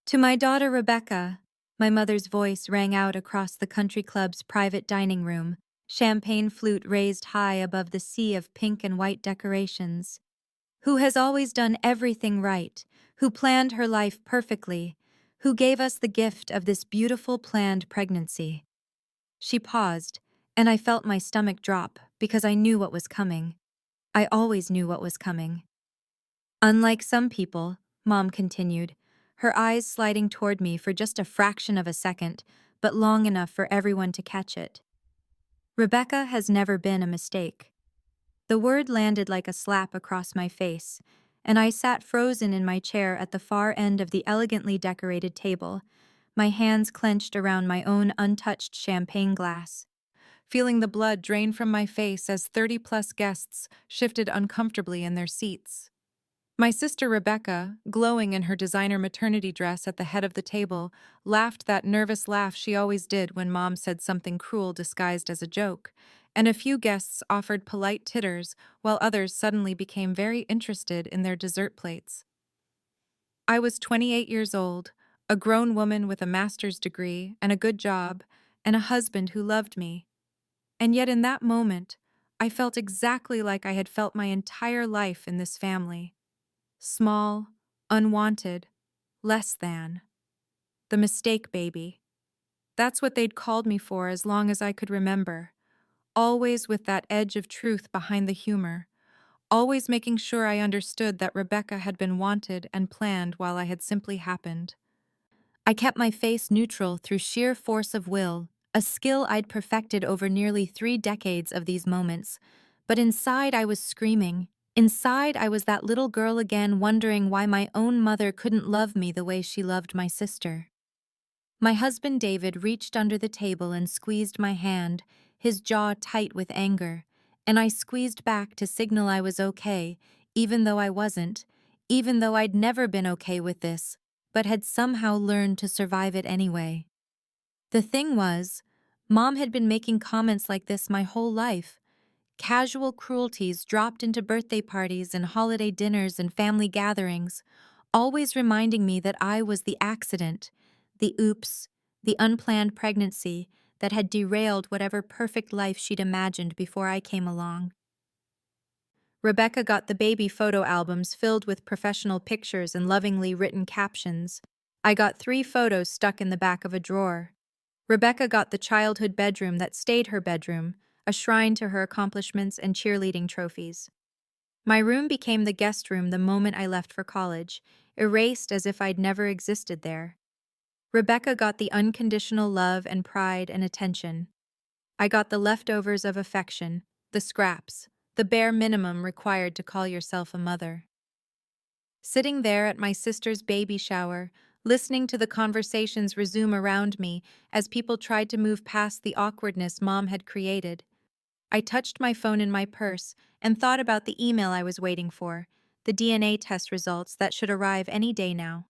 To my daughter Rebecca, my mother's voice rang out across the country club's private dining room, champagne flute raised high above the sea of pink and white decorations. Who has always done everything right, who planned her life perfectly, who gave us the gift of this beautiful planned pregnancy. She paused, and I felt my stomach drop because I knew what was coming. I always knew what was coming. Unlike some people, Mom continued, her eyes sliding toward me for just a fraction of a second, but long enough for everyone to catch it. Rebecca has never been a mistake. The word landed like a slap across my face, and I sat frozen in my chair at the far end of the elegantly decorated table, my hands clenched around my own untouched champagne glass, feeling the blood drain from my face as 30-plus guests shifted uncomfortably in their seats. My sister Rebecca, glowing in her designer maternity dress at the head of the table, laughed that nervous laugh she always did when Mom said something cruel disguised as a joke, and a few guests offered polite titters while others suddenly became very interested in their dessert plates. I was 28 years old, a grown woman with a master's degree and a good job, and a husband who loved me. And yet in that moment, I felt exactly like I had felt my entire life in this family. Small, unwanted, less than. The mistake baby. That's what they'd called me for as long as I could remember. Always with that edge of truth behind the humor. Always making sure I understood that Rebecca had been wanted and planned while I had simply happened. I kept my face neutral through sheer force of will, a skill I'd perfected over nearly 3 decades of these moments. But inside I was screaming. Inside I was that little girl again wondering why my own mother couldn't love me the way she loved my sister. My husband David reached under the table and squeezed my hand, his jaw tight with anger, and I squeezed back to signal I was okay, even though I wasn't, even though I'd never been okay with this, but had somehow learned to survive it anyway. The thing was, Mom had been making comments like this my whole life. Casual cruelties dropped into birthday parties and holiday dinners and family gatherings, always reminding me that I was the accident, the oops, the unplanned pregnancy that had derailed whatever perfect life she'd imagined before I came along. Rebecca got the baby photo albums filled with professional pictures and lovingly written captions. I got 3 photos stuck in the back of a drawer. Rebecca got the childhood bedroom that stayed her bedroom, a shrine to her accomplishments and cheerleading trophies. My room became the guest room the moment I left for college, erased as if I'd never existed there. Rebecca got the unconditional love and pride and attention. I got the leftovers of affection, the scraps, the bare minimum required to call yourself a mother. Sitting there at my sister's baby shower, listening to the conversations resume around me as people tried to move past the awkwardness Mom had created, I touched my phone in my purse and thought about the email I was waiting for, the DNA test results that should arrive any day now.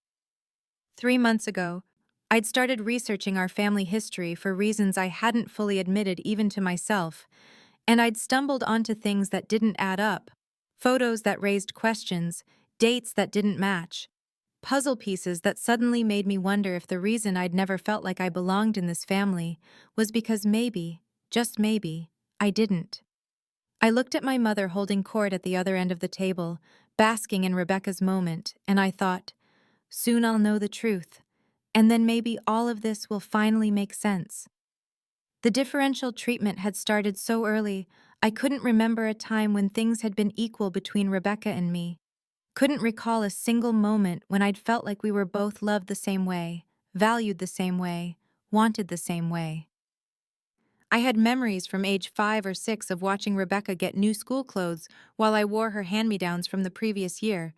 3 months ago, I'd started researching our family history for reasons I hadn't fully admitted even to myself, and I'd stumbled onto things that didn't add up, photos that raised questions, dates that didn't match, puzzle pieces that suddenly made me wonder if the reason I'd never felt like I belonged in this family was because maybe, just maybe, I didn't. I looked at my mother holding court at the other end of the table, basking in Rebecca's moment, and I thought, soon I'll know the truth, and then maybe all of this will finally make sense. The differential treatment had started so early, I couldn't remember a time when things had been equal between Rebecca and me. Couldn't recall a single moment when I'd felt like we were both loved the same way, valued the same way, wanted the same way. I had memories from age 5 or 6 of watching Rebecca get new school clothes while I wore her hand-me-downs from the previous year,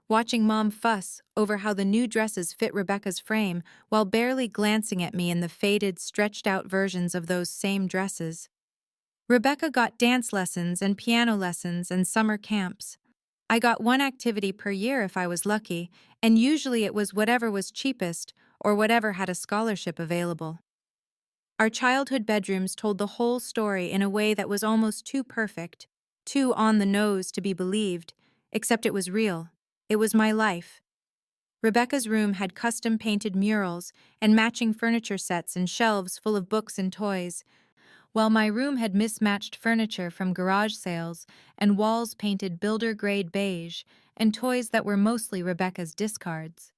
watching Mom fuss over how the new dresses fit Rebecca's frame while barely glancing at me in the faded, stretched-out versions of those same dresses. Rebecca got dance lessons and piano lessons and summer camps. I got one activity per year if I was lucky, and usually it was whatever was cheapest or whatever had a scholarship available. Our childhood bedrooms told the whole story in a way that was almost too perfect, too on the nose to be believed, except it was real. It was my life. Rebecca's room had custom-painted murals and matching furniture sets and shelves full of books and toys, while my room had mismatched furniture from garage sales and walls painted builder-grade beige and toys that were mostly Rebecca's discards.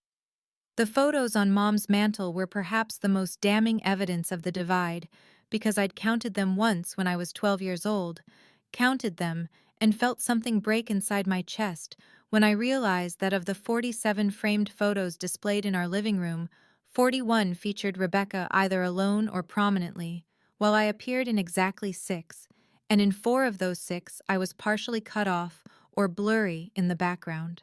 The photos on Mom's mantel were perhaps the most damning evidence of the divide, because I'd counted them once when I was 12 years old, counted them, and felt something break inside my chest when I realized that of the 47 framed photos displayed in our living room, 41 featured Rebecca either alone or prominently, while I appeared in exactly 6, and in 4 of those 6 I was partially cut off or blurry in the background.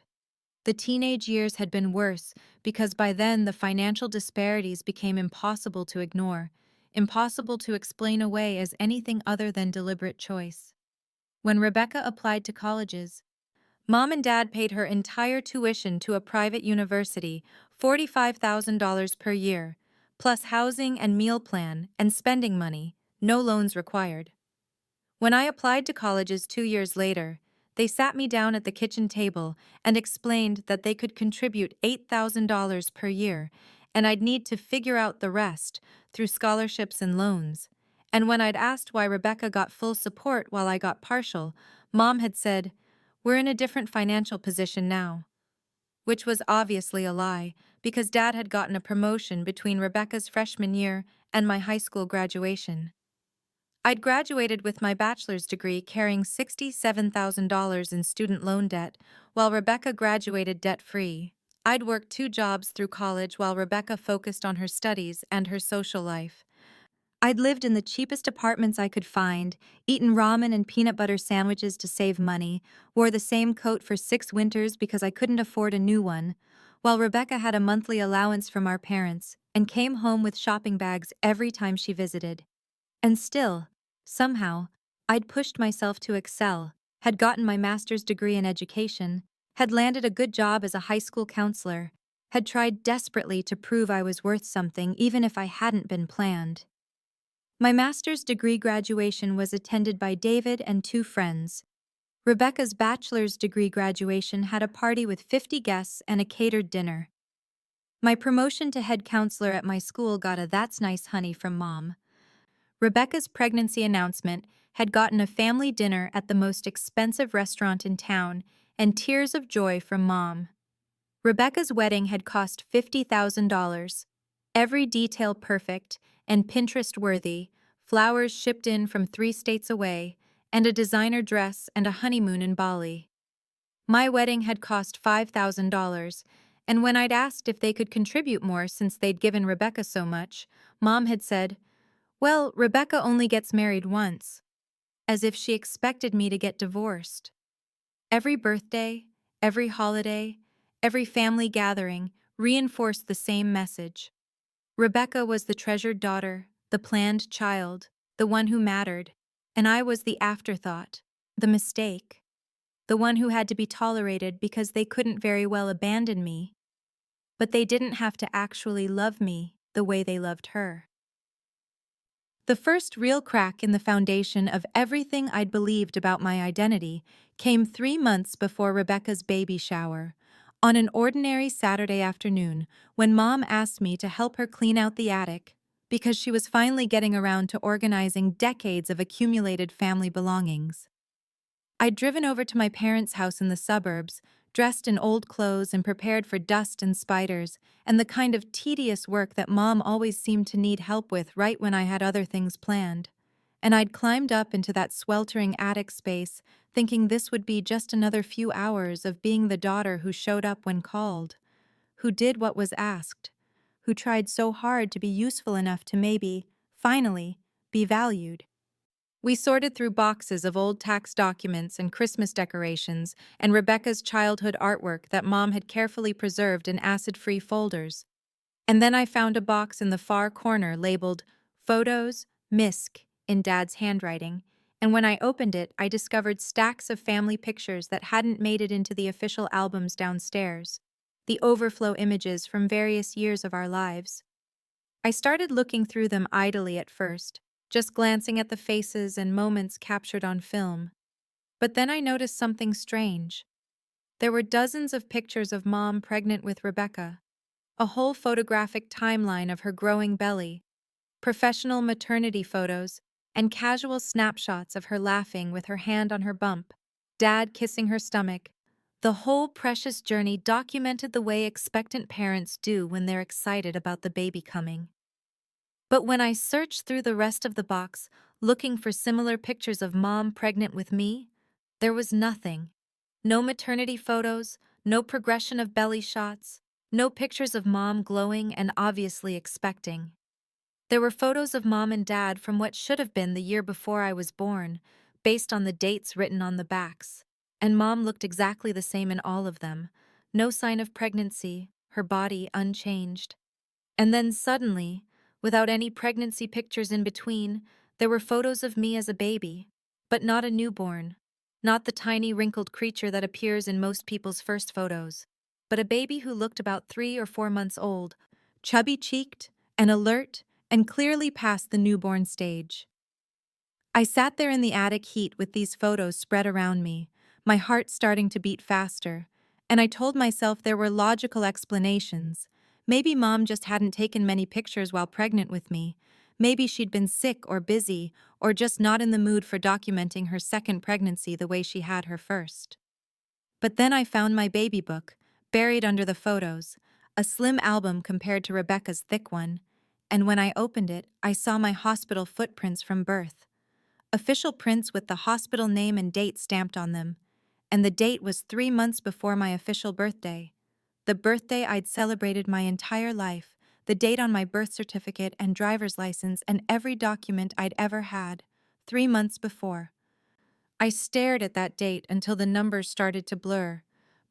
The teenage years had been worse because by then the financial disparities became impossible to ignore, impossible to explain away as anything other than deliberate choice. When Rebecca applied to colleges, Mom and Dad paid her entire tuition to a private university, $45,000 per year, plus housing and meal plan and spending money, no loans required. When I applied to colleges 2 years later, they sat me down at the kitchen table and explained that they could contribute $8,000 per year, and I'd need to figure out the rest through scholarships and loans. And when I'd asked why Rebecca got full support while I got partial, Mom had said, "We're in a different financial position now." Which was obviously a lie, because Dad had gotten a promotion between Rebecca's freshman year and my high school graduation. I'd graduated with my bachelor's degree carrying $67,000 in student loan debt, while Rebecca graduated debt-free. I'd worked 2 jobs through college while Rebecca focused on her studies and her social life. I'd lived in the cheapest apartments I could find, eaten ramen and peanut butter sandwiches to save money, wore the same coat for 6 winters because I couldn't afford a new one, while Rebecca had a monthly allowance from our parents and came home with shopping bags every time she visited. And still, somehow, I'd pushed myself to excel, had gotten my master's degree in education, had landed a good job as a high school counselor, had tried desperately to prove I was worth something even if I hadn't been planned. My master's degree graduation was attended by David and 2 friends. Rebecca's bachelor's degree graduation had a party with 50 guests and a catered dinner. My promotion to head counselor at my school got a "That's nice, honey" from Mom. Rebecca's pregnancy announcement had gotten a family dinner at the most expensive restaurant in town and tears of joy from Mom. Rebecca's wedding had cost $50,000. Every detail perfect and Pinterest-worthy, flowers shipped in from 3 states away, and a designer dress and a honeymoon in Bali. My wedding had cost $5,000, and when I'd asked if they could contribute more since they'd given Rebecca so much, Mom had said, "Well, Rebecca only gets married once," as if she expected me to get divorced. Every birthday, every holiday, every family gathering reinforced the same message. Rebecca was the treasured daughter, the planned child, the one who mattered, and I was the afterthought, the mistake, the one who had to be tolerated because they couldn't very well abandon me. But they didn't have to actually love me the way they loved her. The first real crack in the foundation of everything I'd believed about my identity came 3 months before Rebecca's baby shower, on an ordinary Saturday afternoon when Mom asked me to help her clean out the attic because she was finally getting around to organizing decades of accumulated family belongings. I'd driven over to my parents' house in the suburbs, dressed in old clothes and prepared for dust and spiders, and the kind of tedious work that Mom always seemed to need help with right when I had other things planned. And I'd climbed up into that sweltering attic space, thinking this would be just another few hours of being the daughter who showed up when called, who did what was asked, who tried so hard to be useful enough to maybe, finally, be valued. We sorted through boxes of old tax documents and Christmas decorations and Rebecca's childhood artwork that Mom had carefully preserved in acid-free folders. And then I found a box in the far corner labeled "Photos, Misk" in Dad's handwriting, and when I opened it, I discovered stacks of family pictures that hadn't made it into the official albums downstairs, the overflow images from various years of our lives. I started looking through them idly at first, just glancing at the faces and moments captured on film. But then I noticed something strange. There were dozens of pictures of Mom pregnant with Rebecca, a whole photographic timeline of her growing belly, professional maternity photos, and casual snapshots of her laughing with her hand on her bump, Dad kissing her stomach. The whole precious journey documented the way expectant parents do when they're excited about the baby coming. But when I searched through the rest of the box, looking for similar pictures of Mom pregnant with me, there was nothing. No maternity photos, no progression of belly shots, no pictures of Mom glowing and obviously expecting. There were photos of Mom and Dad from what should have been the year before I was born, based on the dates written on the backs. And Mom looked exactly the same in all of them. No sign of pregnancy, her body unchanged. And then suddenly, without any pregnancy pictures in between, there were photos of me as a baby, but not a newborn, not the tiny wrinkled creature that appears in most people's first photos, but a baby who looked about 3 or 4 months old, chubby-cheeked and alert and clearly past the newborn stage. I sat there in the attic heat with these photos spread around me, my heart starting to beat faster, and I told myself there were logical explanations. Maybe Mom just hadn't taken many pictures while pregnant with me. Maybe she'd been sick or busy, or just not in the mood for documenting her second pregnancy the way she had her first. But then I found my baby book, buried under the photos, a slim album compared to Rebecca's thick one, and when I opened it, I saw my hospital footprints from birth. Official prints with the hospital name and date stamped on them, and the date was 3 months before my official birthday. The birthday I'd celebrated my entire life, the date on my birth certificate and driver's license and every document I'd ever had, 3 months before. I stared at that date until the numbers started to blur,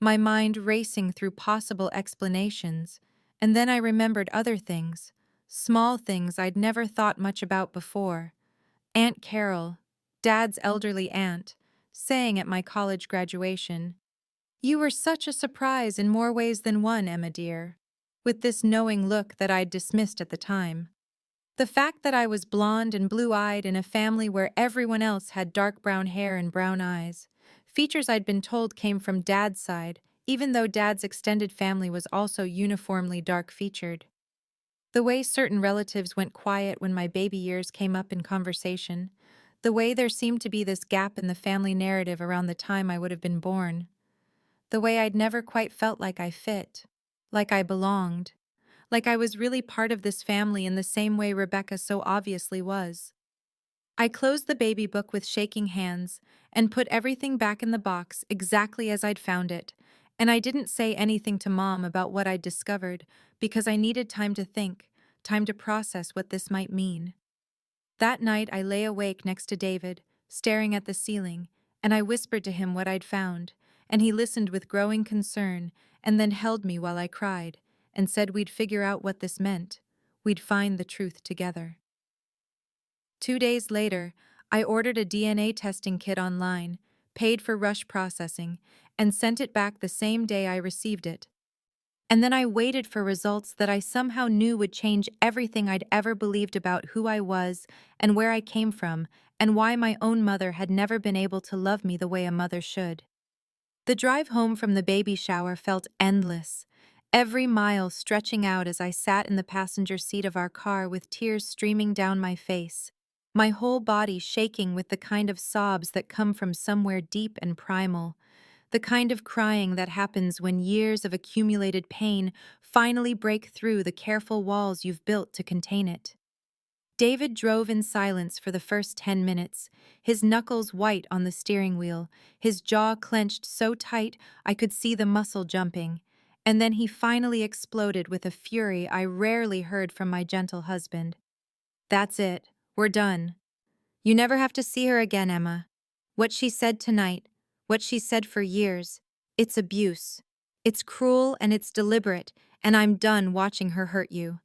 my mind racing through possible explanations, and then I remembered other things, small things I'd never thought much about before. Aunt Carol, Dad's elderly aunt, saying at my college graduation, "You were such a surprise in more ways than one, Emma dear," with this knowing look that I'd dismissed at the time. The fact that I was blonde and blue-eyed in a family where everyone else had dark brown hair and brown eyes, features I'd been told came from Dad's side, even though Dad's extended family was also uniformly dark-featured. The way certain relatives went quiet when my baby years came up in conversation, the way there seemed to be this gap in the family narrative around the time I would have been born, the way I'd never quite felt like I fit, like I belonged, like I was really part of this family in the same way Rebecca so obviously was. I closed the baby book with shaking hands and put everything back in the box exactly as I'd found it, and I didn't say anything to Mom about what I'd discovered because I needed time to think, time to process what this might mean. That night I lay awake next to David, staring at the ceiling, and I whispered to him what I'd found, and he listened with growing concern and then held me while I cried and said we'd figure out what this meant. We'd find the truth together. 2 days later, I ordered a DNA testing kit online, paid for rush processing, and sent it back the same day I received it. And then I waited for results that I somehow knew would change everything I'd ever believed about who I was and where I came from and why my own mother had never been able to love me the way a mother should. The drive home from the baby shower felt endless, every mile stretching out as I sat in the passenger seat of our car with tears streaming down my face, my whole body shaking with the kind of sobs that come from somewhere deep and primal, the kind of crying that happens when years of accumulated pain finally break through the careful walls you've built to contain it. David drove in silence for the first 10 minutes, his knuckles white on the steering wheel, his jaw clenched so tight I could see the muscle jumping, and then he finally exploded with a fury I rarely heard from my gentle husband. "That's it. We're done. You never have to see her again, Emma. What she said tonight, what she said for years, it's abuse. It's cruel and it's deliberate, and I'm done watching her hurt you."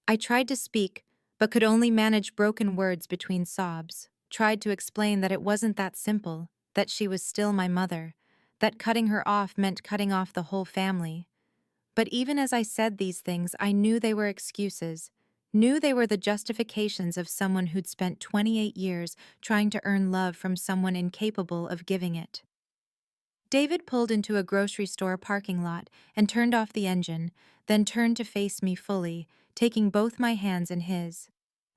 I tried to speak, but could only manage broken words between sobs, tried to explain that it wasn't that simple, that she was still my mother, that cutting her off meant cutting off the whole family. But even as I said these things, I knew they were excuses, knew they were the justifications of someone who'd spent 28 years trying to earn love from someone incapable of giving it. David pulled into a grocery store parking lot and turned off the engine, then turned to face me fully, taking both my hands in his.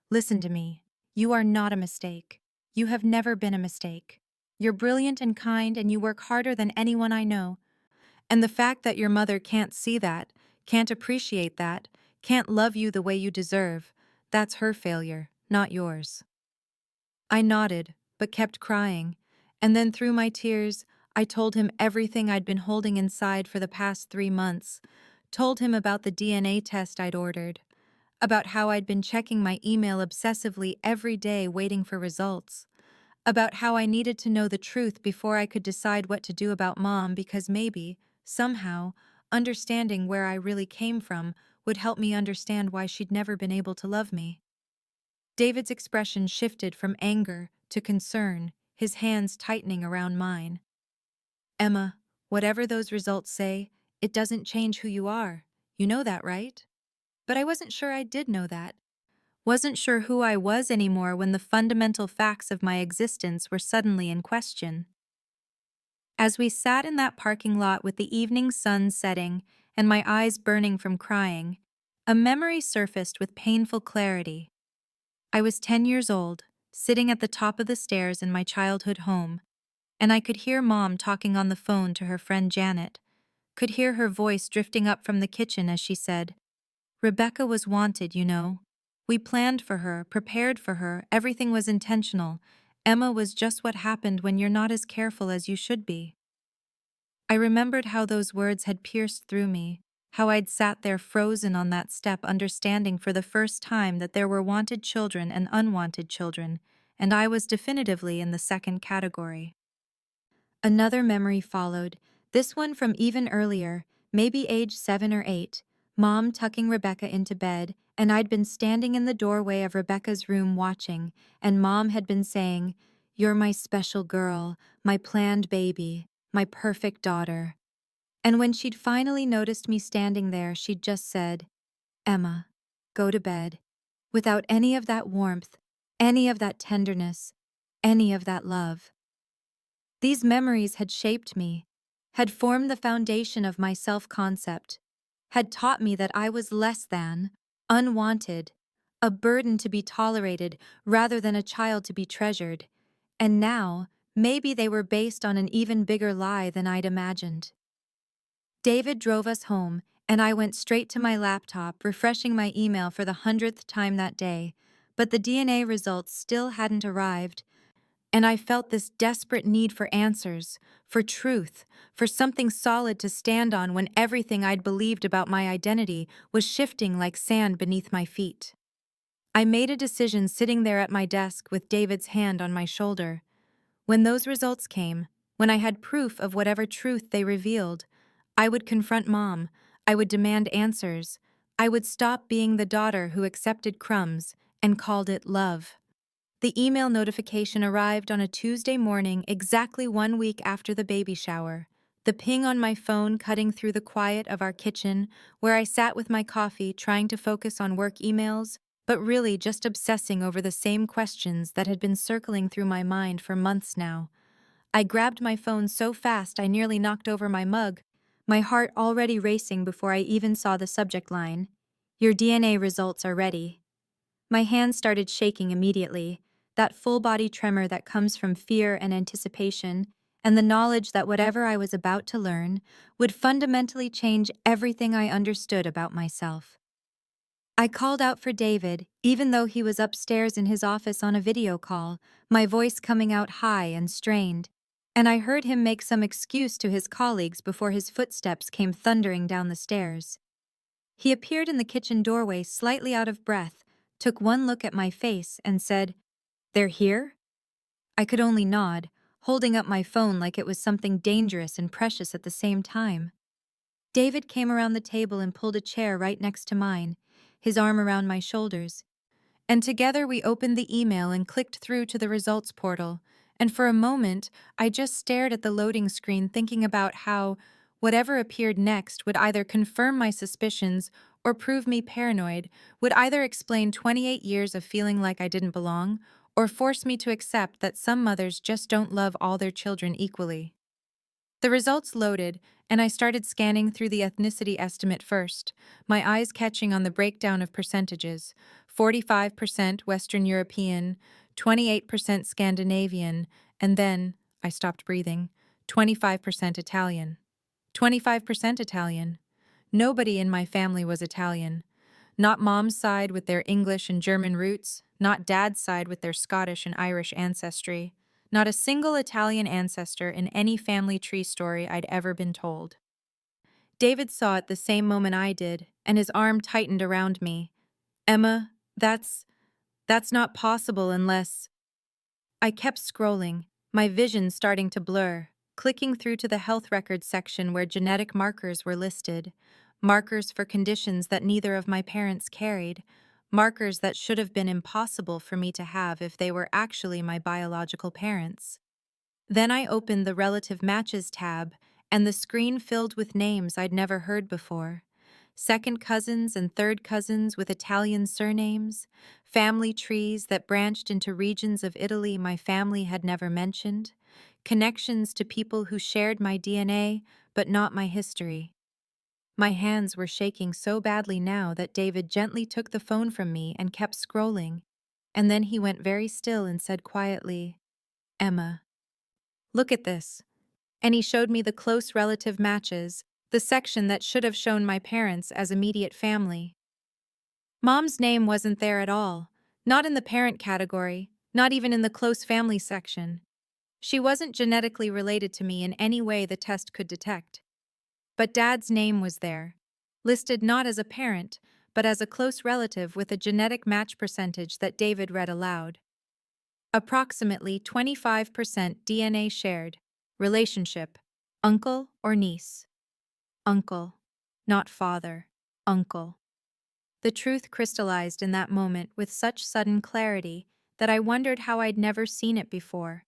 Listen to me. You are not a mistake. You have never been a mistake. You're brilliant and kind, and you work harder than anyone I know. And the fact that your mother can't see that, can't appreciate that, can't love you the way you deserve, that's her failure, not yours. I nodded, but kept crying, and then through my tears, I told him everything I'd been holding inside for the past 3 months, told him about the DNA test I'd ordered, about how I'd been checking my email obsessively every day waiting for results, about how I needed to know the truth before I could decide what to do about Mom because maybe, somehow, understanding where I really came from would help me understand why she'd never been able to love me. David's expression shifted from anger to concern, his hands tightening around mine. Emma, whatever those results say, it doesn't change who you are. You know that, right? But I wasn't sure I did know that. Wasn't sure who I was anymore when the fundamental facts of my existence were suddenly in question. As we sat in that parking lot with the evening sun setting and my eyes burning from crying, a memory surfaced with painful clarity. I was 10 years old, sitting at the top of the stairs in my childhood home, and I could hear Mom talking on the phone to her friend Janet, could hear her voice drifting up from the kitchen as she said, "Rebecca was wanted, you know. We planned for her, prepared for her, everything was intentional. Emma was just what happened when you're not as careful as you should be." I remembered how those words had pierced through me, how I'd sat there frozen on that step understanding for the first time that there were wanted children and unwanted children, and I was definitively in the second category. Another memory followed, this one from even earlier, maybe age 7 or 8, Mom tucking Rebecca into bed, and I'd been standing in the doorway of Rebecca's room watching, and Mom had been saying, "You're my special girl, my planned baby, my perfect daughter." And when she'd finally noticed me standing there, she'd just said, "Emma, go to bed," without any of that warmth, any of that tenderness, any of that love. These memories had shaped me, had formed the foundation of my self-concept, had taught me that I was less than, unwanted, a burden to be tolerated rather than a child to be treasured. And now, maybe they were based on an even bigger lie than I'd imagined. David drove us home, and I went straight to my laptop, refreshing my email for the 100th time that day, but the DNA results still hadn't arrived, and I felt this desperate need for answers, for truth, for something solid to stand on when everything I'd believed about my identity was shifting like sand beneath my feet. I made a decision sitting there at my desk with David's hand on my shoulder. When those results came, when I had proof of whatever truth they revealed, I would confront Mom, I would demand answers, I would stop being the daughter who accepted crumbs and called it love. The email notification arrived on a Tuesday morning exactly 1 week after the baby shower, the ping on my phone cutting through the quiet of our kitchen where I sat with my coffee trying to focus on work emails, but really just obsessing over the same questions that had been circling through my mind for months now. I grabbed my phone so fast I nearly knocked over my mug, my heart already racing before I even saw the subject line. "Your DNA results are ready." My hands started shaking immediately, that full-body tremor that comes from fear and anticipation, and the knowledge that whatever I was about to learn would fundamentally change everything I understood about myself. I called out for David, even though he was upstairs in his office on a video call, my voice coming out high and strained, and I heard him make some excuse to his colleagues before his footsteps came thundering down the stairs. He appeared in the kitchen doorway slightly out of breath, took one look at my face, and said, "They're here?" I could only nod, holding up my phone like it was something dangerous and precious at the same time. David came around the table and pulled a chair right next to mine, his arm around my shoulders. And together we opened the email and clicked through to the results portal, and for a moment I just stared at the loading screen thinking about how whatever appeared next would either confirm my suspicions or prove me paranoid, would either explain 28 years of feeling like I didn't belong, or force me to accept that some mothers just don't love all their children equally. The results loaded, and I started scanning through the ethnicity estimate first, my eyes catching on the breakdown of percentages: 45% Western European, 28% Scandinavian, and then, I stopped breathing, 25% Italian. 25% Italian. Nobody in my family was Italian. Not mom's side with their English and German roots, not dad's side with their Scottish and Irish ancestry. Not a single Italian ancestor in any family tree story I'd ever been told. David saw it the same moment I did, and his arm tightened around me. Emma, that's not possible unless... I kept scrolling, my vision starting to blur, clicking through to the health records section where genetic markers were listed. Markers for conditions that neither of my parents carried. Markers that should have been impossible for me to have if they were actually my biological parents. Then I opened the Relative Matches tab, and the screen filled with names I'd never heard before. Second cousins and third cousins with Italian surnames, family trees that branched into regions of Italy my family had never mentioned, connections to people who shared my DNA but not my history. My hands were shaking so badly now that David gently took the phone from me and kept scrolling, and then he went very still and said quietly, "Emma, look at this." And he showed me the close relative matches, the section that should have shown my parents as immediate family. Mom's name wasn't there at all, not in the parent category, not even in the close family section. She wasn't genetically related to me in any way the test could detect. But Dad's name was there, listed not as a parent, but as a close relative with a genetic match percentage that David read aloud. Approximately 25% DNA shared. Relationship: uncle or niece. Uncle. Not father. Uncle. The truth crystallized in that moment with such sudden clarity that I wondered how I'd never seen it before.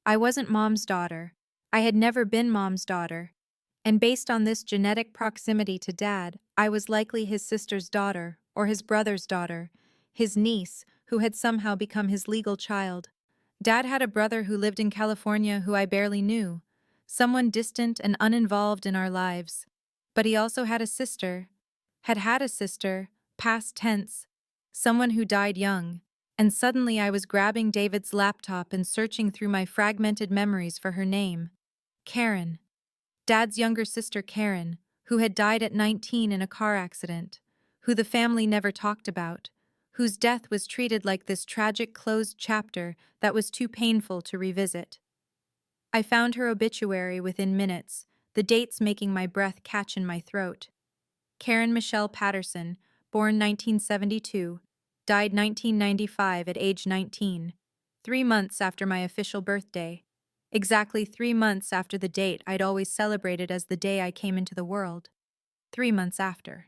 I wasn't Mom's daughter. I had never been Mom's daughter. And based on this genetic proximity to Dad, I was likely his sister's daughter or his brother's daughter, his niece, who had somehow become his legal child. Dad had a brother who lived in California who I barely knew, someone distant and uninvolved in our lives. But he also had a sister, had a sister, past tense, someone who died young. And suddenly I was grabbing David's laptop and searching through my fragmented memories for her name. Karen. Dad's younger sister Karen, who had died at 19 in a car accident, who the family never talked about, whose death was treated like this tragic closed chapter that was too painful to revisit. I found her obituary within minutes, the dates making my breath catch in my throat. Karen Michelle Patterson, born 1972, died 1995 at age 19, 3 months after my official birthday. Exactly 3 months after the date I'd always celebrated as the day I came into the world. 3 months after.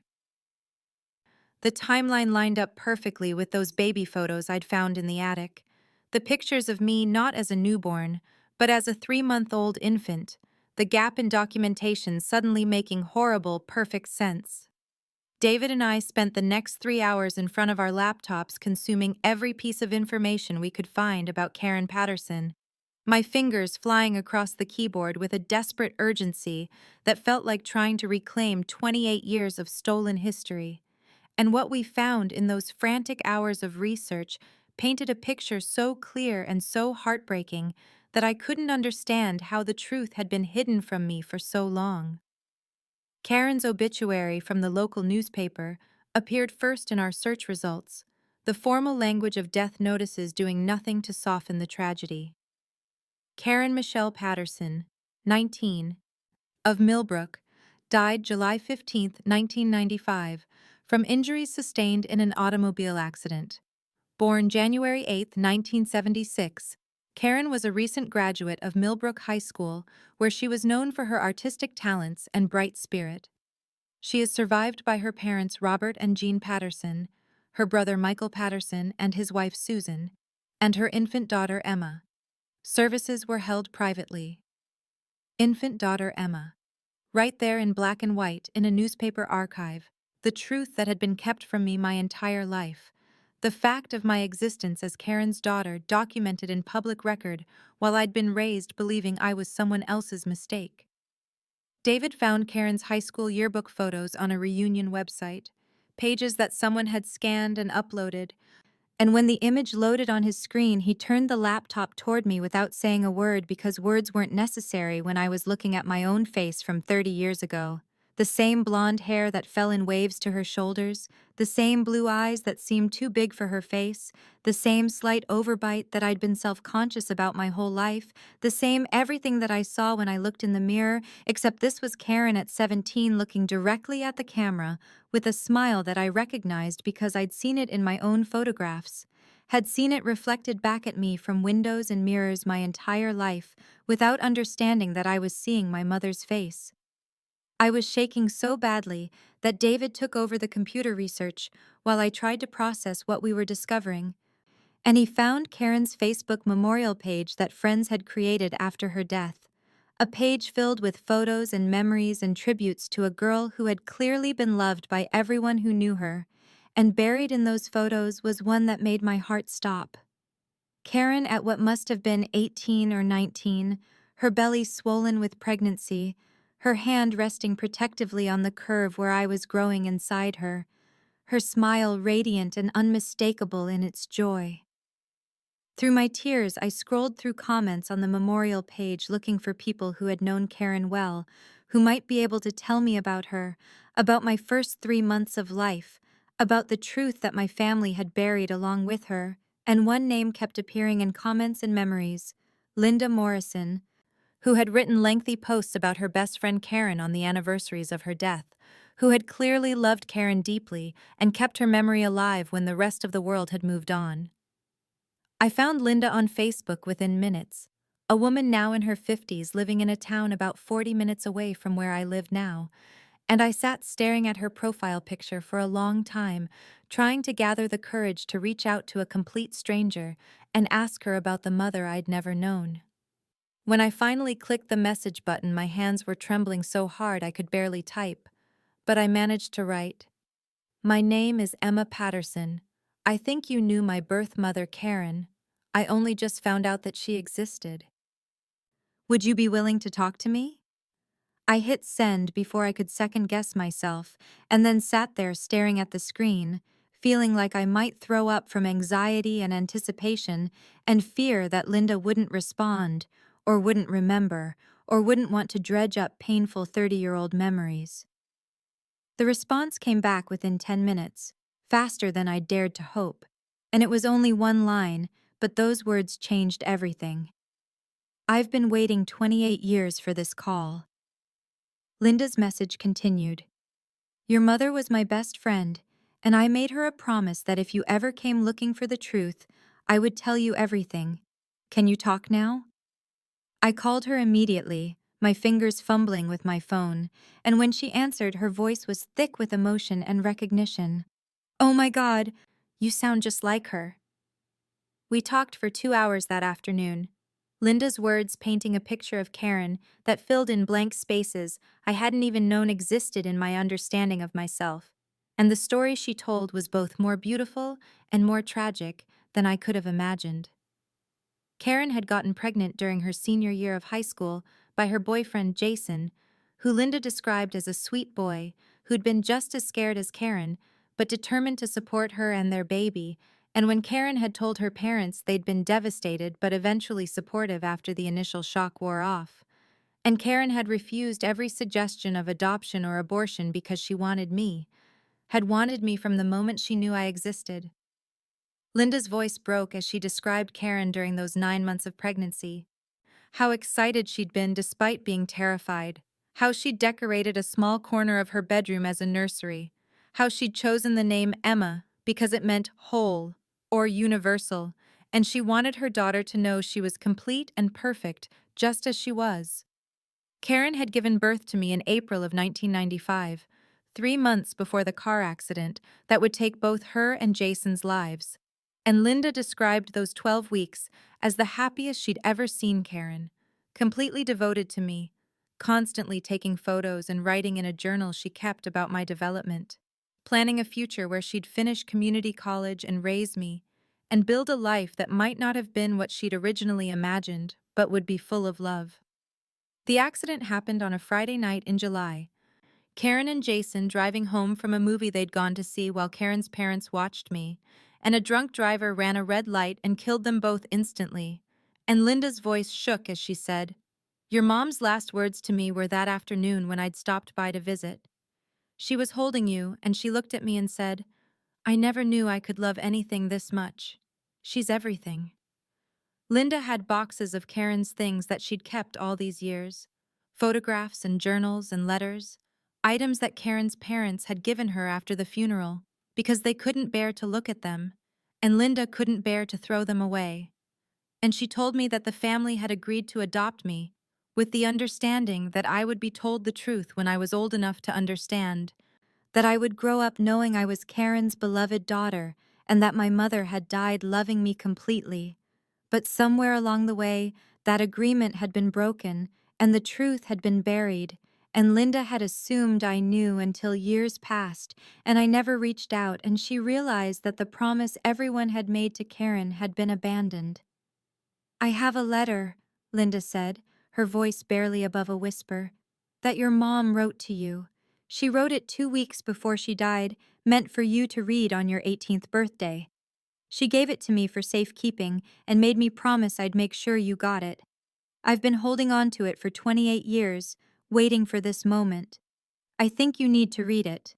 The timeline lined up perfectly with those baby photos I'd found in the attic. The pictures of me not as a newborn, but as a 3-month-old infant, the gap in documentation suddenly making horrible, perfect sense. David and I spent the next 3 hours in front of our laptops consuming every piece of information we could find about Karen Patterson, my fingers flying across the keyboard with a desperate urgency that felt like trying to reclaim 28 years of stolen history. And what we found in those frantic hours of research painted a picture so clear and so heartbreaking that I couldn't understand how the truth had been hidden from me for so long. Karen's obituary from the local newspaper appeared first in our search results, the formal language of death notices doing nothing to soften the tragedy. Karen Michelle Patterson, 19, of Millbrook, died July 15, 1995, from injuries sustained in an automobile accident. Born January 8, 1976, Karen was a recent graduate of Millbrook High School, where she was known for her artistic talents and bright spirit. She is survived by her parents Robert and Jean Patterson, her brother Michael Patterson and his wife Susan, and her infant daughter Emma. Services were held privately. Infant daughter Emma. Right there in black and white in a newspaper archive, the truth that had been kept from me my entire life. The fact of my existence as Karen's daughter documented in public record while I'd been raised believing I was someone else's mistake. David found Karen's high school yearbook photos on a reunion website, pages that someone had scanned and uploaded, and when the image loaded on his screen, he turned the laptop toward me without saying a word because words weren't necessary when I was looking at my own face from 30 years ago. The same blonde hair that fell in waves to her shoulders, the same blue eyes that seemed too big for her face, the same slight overbite that I'd been self-conscious about my whole life, the same everything that I saw when I looked in the mirror, except this was Karen at 17 looking directly at the camera, with a smile that I recognized because I'd seen it in my own photographs, had seen it reflected back at me from windows and mirrors my entire life, without understanding that I was seeing my mother's face. I was shaking so badly that David took over the computer research while I tried to process what we were discovering, and he found Karen's Facebook memorial page that friends had created after her death. A page filled with photos and memories and tributes to a girl who had clearly been loved by everyone who knew her, and buried in those photos was one that made my heart stop. Karen, at what must have been 18 or 19, her belly swollen with pregnancy, her hand resting protectively on the curve where I was growing inside her, her smile radiant and unmistakable in its joy. Through my tears, I scrolled through comments on the memorial page looking for people who had known Karen well, who might be able to tell me about her, about my first 3 months of life, about the truth that my family had buried along with her, and one name kept appearing in comments and memories: Linda Morrison, who had written lengthy posts about her best friend Karen on the anniversaries of her death, who had clearly loved Karen deeply and kept her memory alive when the rest of the world had moved on. I found Linda on Facebook within minutes, a woman now in her 50s living in a town about 40 minutes away from where I live now, and I sat staring at her profile picture for a long time, trying to gather the courage to reach out to a complete stranger and ask her about the mother I'd never known. When I finally clicked the message button, my hands were trembling so hard I could barely type, but I managed to write, "My name is Emma Patterson. I think you knew my birth mother, Karen. I only just found out that she existed. Would you be willing to talk to me?" I hit send before I could second-guess myself, and then sat there staring at the screen, feeling like I might throw up from anxiety and anticipation and fear that Linda wouldn't respond, or wouldn't remember, or wouldn't want to dredge up painful 30-year-old memories. The response came back within 10 minutes, faster than I'd dared to hope, and it was only one line, but those words changed everything. "I've been waiting 28 years for this call." Linda's message continued. "Your mother was my best friend, and I made her a promise that if you ever came looking for the truth, I would tell you everything. Can you talk now?" I called her immediately, my fingers fumbling with my phone, and when she answered, her voice was thick with emotion and recognition. "Oh my God, you sound just like her." We talked for 2 hours that afternoon, Linda's words painting a picture of Karen that filled in blank spaces I hadn't even known existed in my understanding of myself. And the story she told was both more beautiful and more tragic than I could have imagined. Karen had gotten pregnant during her senior year of high school by her boyfriend Jason, who Linda described as a sweet boy who'd been just as scared as Karen, but determined to support her and their baby. And when Karen had told her parents, they'd been devastated but eventually supportive after the initial shock wore off. And Karen had refused every suggestion of adoption or abortion because she had wanted me from the moment she knew I existed. Linda's voice broke as she described Karen during those 9 months of pregnancy. How excited she'd been despite being terrified. How she'd decorated a small corner of her bedroom as a nursery. How she'd chosen the name Emma because it meant whole or universal, and she wanted her daughter to know she was complete and perfect just as she was. Karen had given birth to me in April of 1995, 3 months before the car accident that would take both her and Jason's lives. And Linda described those 12 weeks as the happiest she'd ever seen Karen, completely devoted to me, constantly taking photos and writing in a journal she kept about my development. planning a future where she'd finish community college and raise me, and build a life that might not have been what she'd originally imagined, but would be full of love. The accident happened on a Friday night in July. Karen and Jason driving home from a movie they'd gone to see while Karen's parents watched me, and a drunk driver ran a red light and killed them both instantly. And Linda's voice shook as she said, "Your mom's last words to me were that afternoon when I'd stopped by to visit. She was holding you, and she looked at me and said, 'I never knew I could love anything this much. She's everything.'" Linda had boxes of Karen's things that she'd kept all these years, photographs and journals and letters, items that Karen's parents had given her after the funeral because they couldn't bear to look at them, and Linda couldn't bear to throw them away. And she told me that the family had agreed to adopt me, with the understanding that I would be told the truth when I was old enough to understand, that I would grow up knowing I was Karen's beloved daughter and that my mother had died loving me completely. But somewhere along the way, that agreement had been broken and the truth had been buried, and Linda had assumed I knew until years passed and I never reached out, and she realized that the promise everyone had made to Karen had been abandoned. "I have a letter," Linda said, her voice barely above a whisper, "that your mom wrote to you. She wrote it 2 weeks before she died, meant for you to read on your 18th birthday. She gave it to me for safekeeping and made me promise I'd make sure you got it. I've been holding on to it for 28 years, waiting for this moment. I think you need to read it."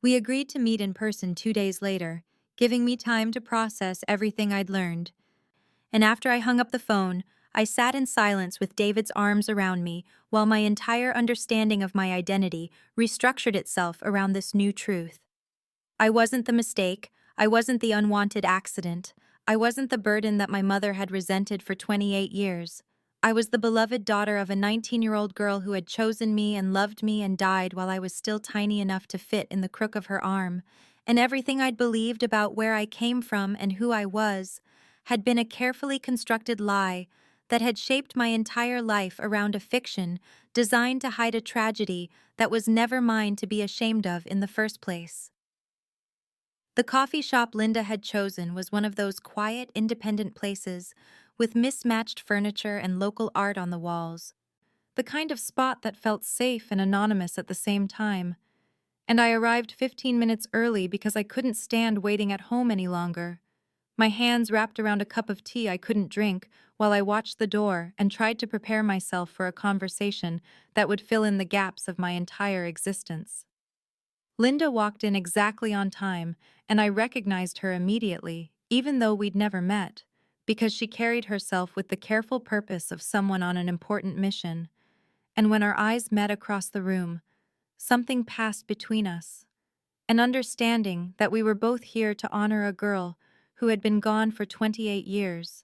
We agreed to meet in person 2 days later, giving me time to process everything I'd learned. And after I hung up the phone, I sat in silence with David's arms around me while my entire understanding of my identity restructured itself around this new truth. I wasn't the mistake. I wasn't the unwanted accident. I wasn't the burden that my mother had resented for 28 years. I was the beloved daughter of a 19-year-old girl who had chosen me and loved me and died while I was still tiny enough to fit in the crook of her arm. And everything I'd believed about where I came from and who I was had been a carefully constructed lie that had shaped my entire life around a fiction designed to hide a tragedy that was never mine to be ashamed of in the first place. The coffee shop Linda had chosen was one of those quiet, independent places with mismatched furniture and local art on the walls, the kind of spot that felt safe and anonymous at the same time. And I arrived 15 minutes early because I couldn't stand waiting at home any longer. My hands wrapped around a cup of tea I couldn't drink while I watched the door and tried to prepare myself for a conversation that would fill in the gaps of my entire existence. Linda walked in exactly on time, and I recognized her immediately, even though we'd never met, because she carried herself with the careful purpose of someone on an important mission. And when our eyes met across the room, something passed between us, an understanding that we were both here to honor a girl who had been gone for 28 years,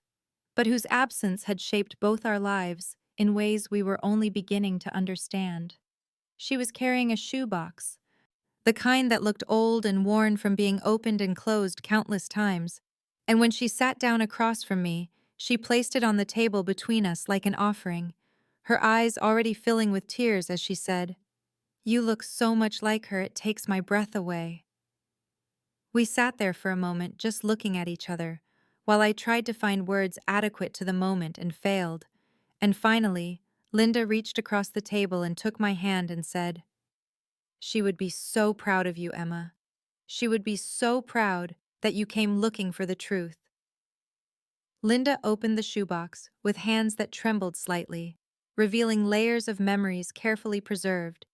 but whose absence had shaped both our lives in ways we were only beginning to understand. She was carrying a shoebox, the kind that looked old and worn from being opened and closed countless times, and when she sat down across from me, she placed it on the table between us like an offering, her eyes already filling with tears as she said, "You look so much like her it takes my breath away." We sat there for a moment just looking at each other, while I tried to find words adequate to the moment and failed, and finally, Linda reached across the table and took my hand and said, "She would be so proud of you, Emma. She would be so proud that you came looking for the truth." Linda opened the shoebox with hands that trembled slightly, revealing layers of memories carefully preserved,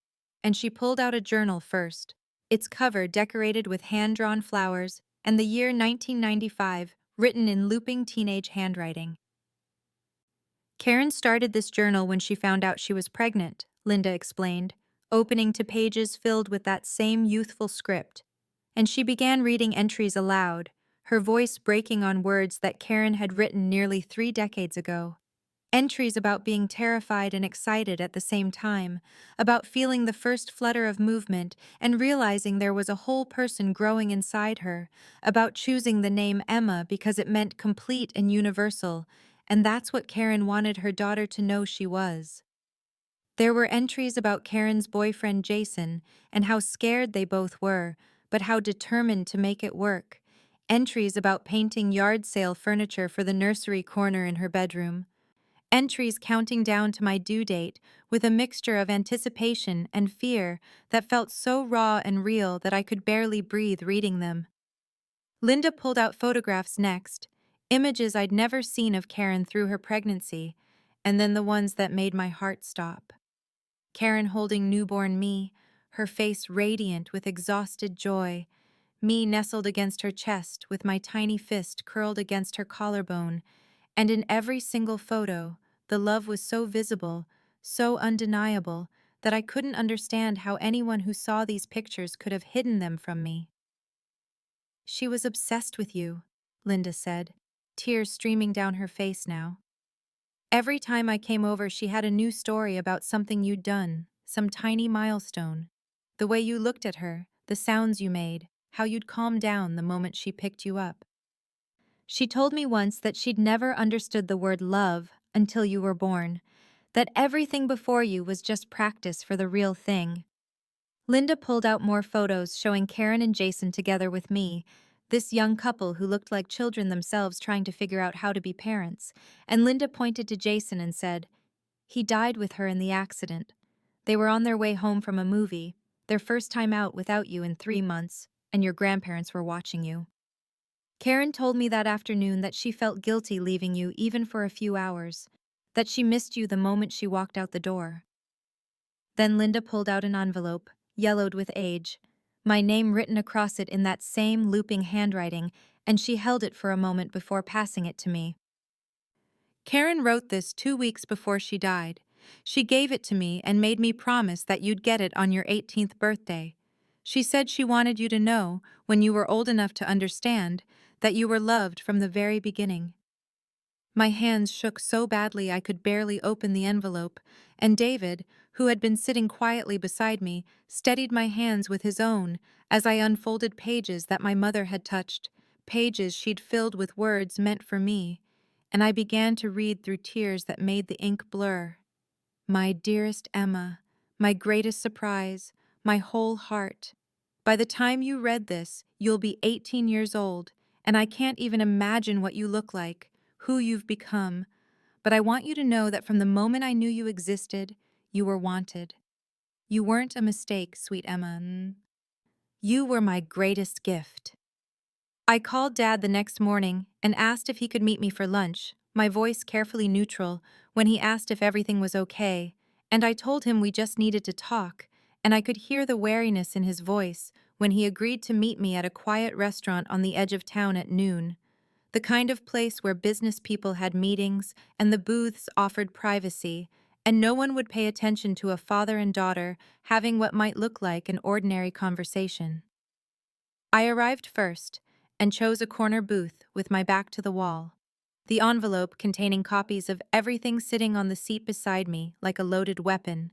and she pulled out a journal first, its cover decorated with hand-drawn flowers and the year 1995 written in looping teenage handwriting. "Karen started this journal when she found out she was pregnant," Linda explained, opening to pages filled with that same youthful script. And she began reading entries aloud, her voice breaking on words that Karen had written nearly 3 decades ago. Entries about being terrified and excited at the same time, about feeling the first flutter of movement and realizing there was a whole person growing inside her, about choosing the name Emma because it meant complete and universal, and that's what Karen wanted her daughter to know she was. There were entries about Karen's boyfriend Jason and how scared they both were, but how determined to make it work. Entries about painting yard sale furniture for the nursery corner in her bedroom. Entries counting down to my due date with a mixture of anticipation and fear that felt so raw and real that I could barely breathe reading them. Linda pulled out photographs next, images I'd never seen of Karen through her pregnancy, and then the ones that made my heart stop. Karen holding newborn me, her face radiant with exhausted joy, me nestled against her chest with my tiny fist curled against her collarbone, and in every single photo, the love was so visible, so undeniable, that I couldn't understand how anyone who saw these pictures could have hidden them from me. "She was obsessed with you," Linda said, tears streaming down her face now. "Every time I came over, she had a new story about something you'd done, some tiny milestone. The way you looked at her, the sounds you made, how you'd calm down the moment she picked you up. She told me once that she'd never understood the word love until you were born, that everything before you was just practice for the real thing." Linda pulled out more photos showing Karen and Jason together with me, this young couple who looked like children themselves trying to figure out how to be parents, and Linda pointed to Jason and said, "He died with her in the accident. They were on their way home from a movie, their first time out without you in 3 months, and your grandparents were watching you. Karen told me that afternoon that she felt guilty leaving you even for a few hours, that she missed you the moment she walked out the door." Then Linda pulled out an envelope, yellowed with age, my name written across it in that same looping handwriting, and she held it for a moment before passing it to me. "Karen wrote this 2 weeks before she died. She gave it to me and made me promise that you'd get it on your 18th birthday. She said she wanted you to know, when you were old enough to understand, that you were loved from the very beginning." My hands shook so badly I could barely open the envelope, and David, who had been sitting quietly beside me, steadied my hands with his own as I unfolded pages that my mother had touched, pages she'd filled with words meant for me, and I began to read through tears that made the ink blur. "My dearest Emma, my greatest surprise, my whole heart. By the time you read this, you'll be 18 years old, and I can't even imagine what you look like, who you've become, but I want you to know that from the moment I knew you existed, you were wanted. You weren't a mistake, sweet Emma. You were my greatest gift." I called Dad the next morning and asked if he could meet me for lunch, my voice carefully neutral, when he asked if everything was okay, and I told him we just needed to talk, and I could hear the wariness in his voice when he agreed to meet me at a quiet restaurant on the edge of town at noon, the kind of place where business people had meetings and the booths offered privacy, and no one would pay attention to a father and daughter having what might look like an ordinary conversation. I arrived first and chose a corner booth with my back to the wall, the envelope containing copies of everything sitting on the seat beside me like a loaded weapon.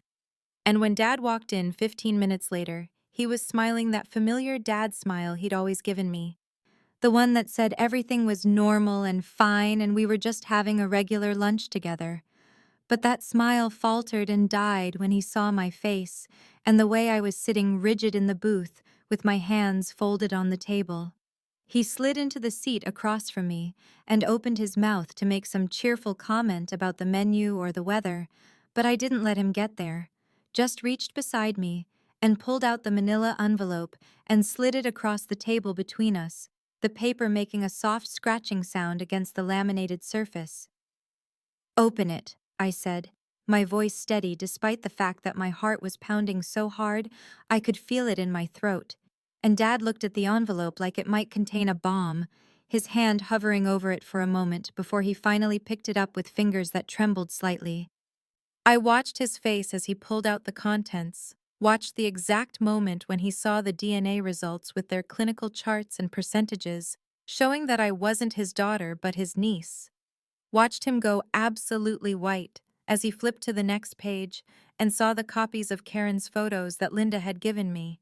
And when Dad walked in 15 minutes later, he was smiling that familiar dad smile he'd always given me, the one that said everything was normal and fine and we were just having a regular lunch together. But that smile faltered and died when he saw my face and the way I was sitting rigid in the booth with my hands folded on the table. He slid into the seat across from me and opened his mouth to make some cheerful comment about the menu or the weather, but I didn't let him get there, just reached beside me and pulled out the manila envelope and slid it across the table between us, the paper making a soft scratching sound against the laminated surface. "Open it," I said, my voice steady despite the fact that my heart was pounding so hard I could feel it in my throat, and Dad looked at the envelope like it might contain a bomb, his hand hovering over it for a moment before he finally picked it up with fingers that trembled slightly. I watched his face as he pulled out the contents, watched the exact moment when he saw the DNA results with their clinical charts and percentages, showing that I wasn't his daughter but his niece. Watched him go absolutely white as he flipped to the next page and saw the copies of Karen's photos that Linda had given me,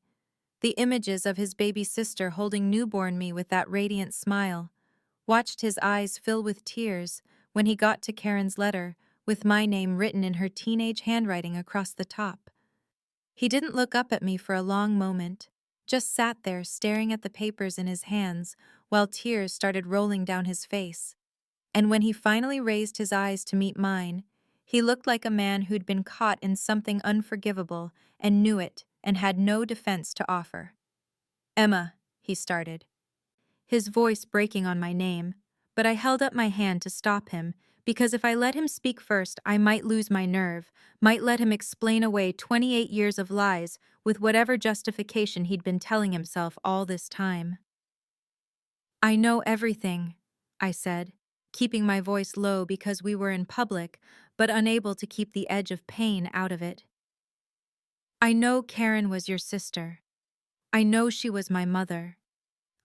the images of his baby sister holding newborn me with that radiant smile. Watched his eyes fill with tears when he got to Karen's letter with my name written in her teenage handwriting across the top. He didn't look up at me for a long moment, just sat there staring at the papers in his hands while tears started rolling down his face. And when he finally raised his eyes to meet mine, he looked like a man who'd been caught in something unforgivable and knew it and had no defense to offer. "Emma," he started, his voice breaking on my name, but I held up my hand to stop him because if I let him speak first, I might lose my nerve, might let him explain away 28 years of lies with whatever justification he'd been telling himself all this time. "I know everything," I said, keeping my voice low because we were in public, but unable to keep the edge of pain out of it. "I know Karen was your sister. I know she was my mother.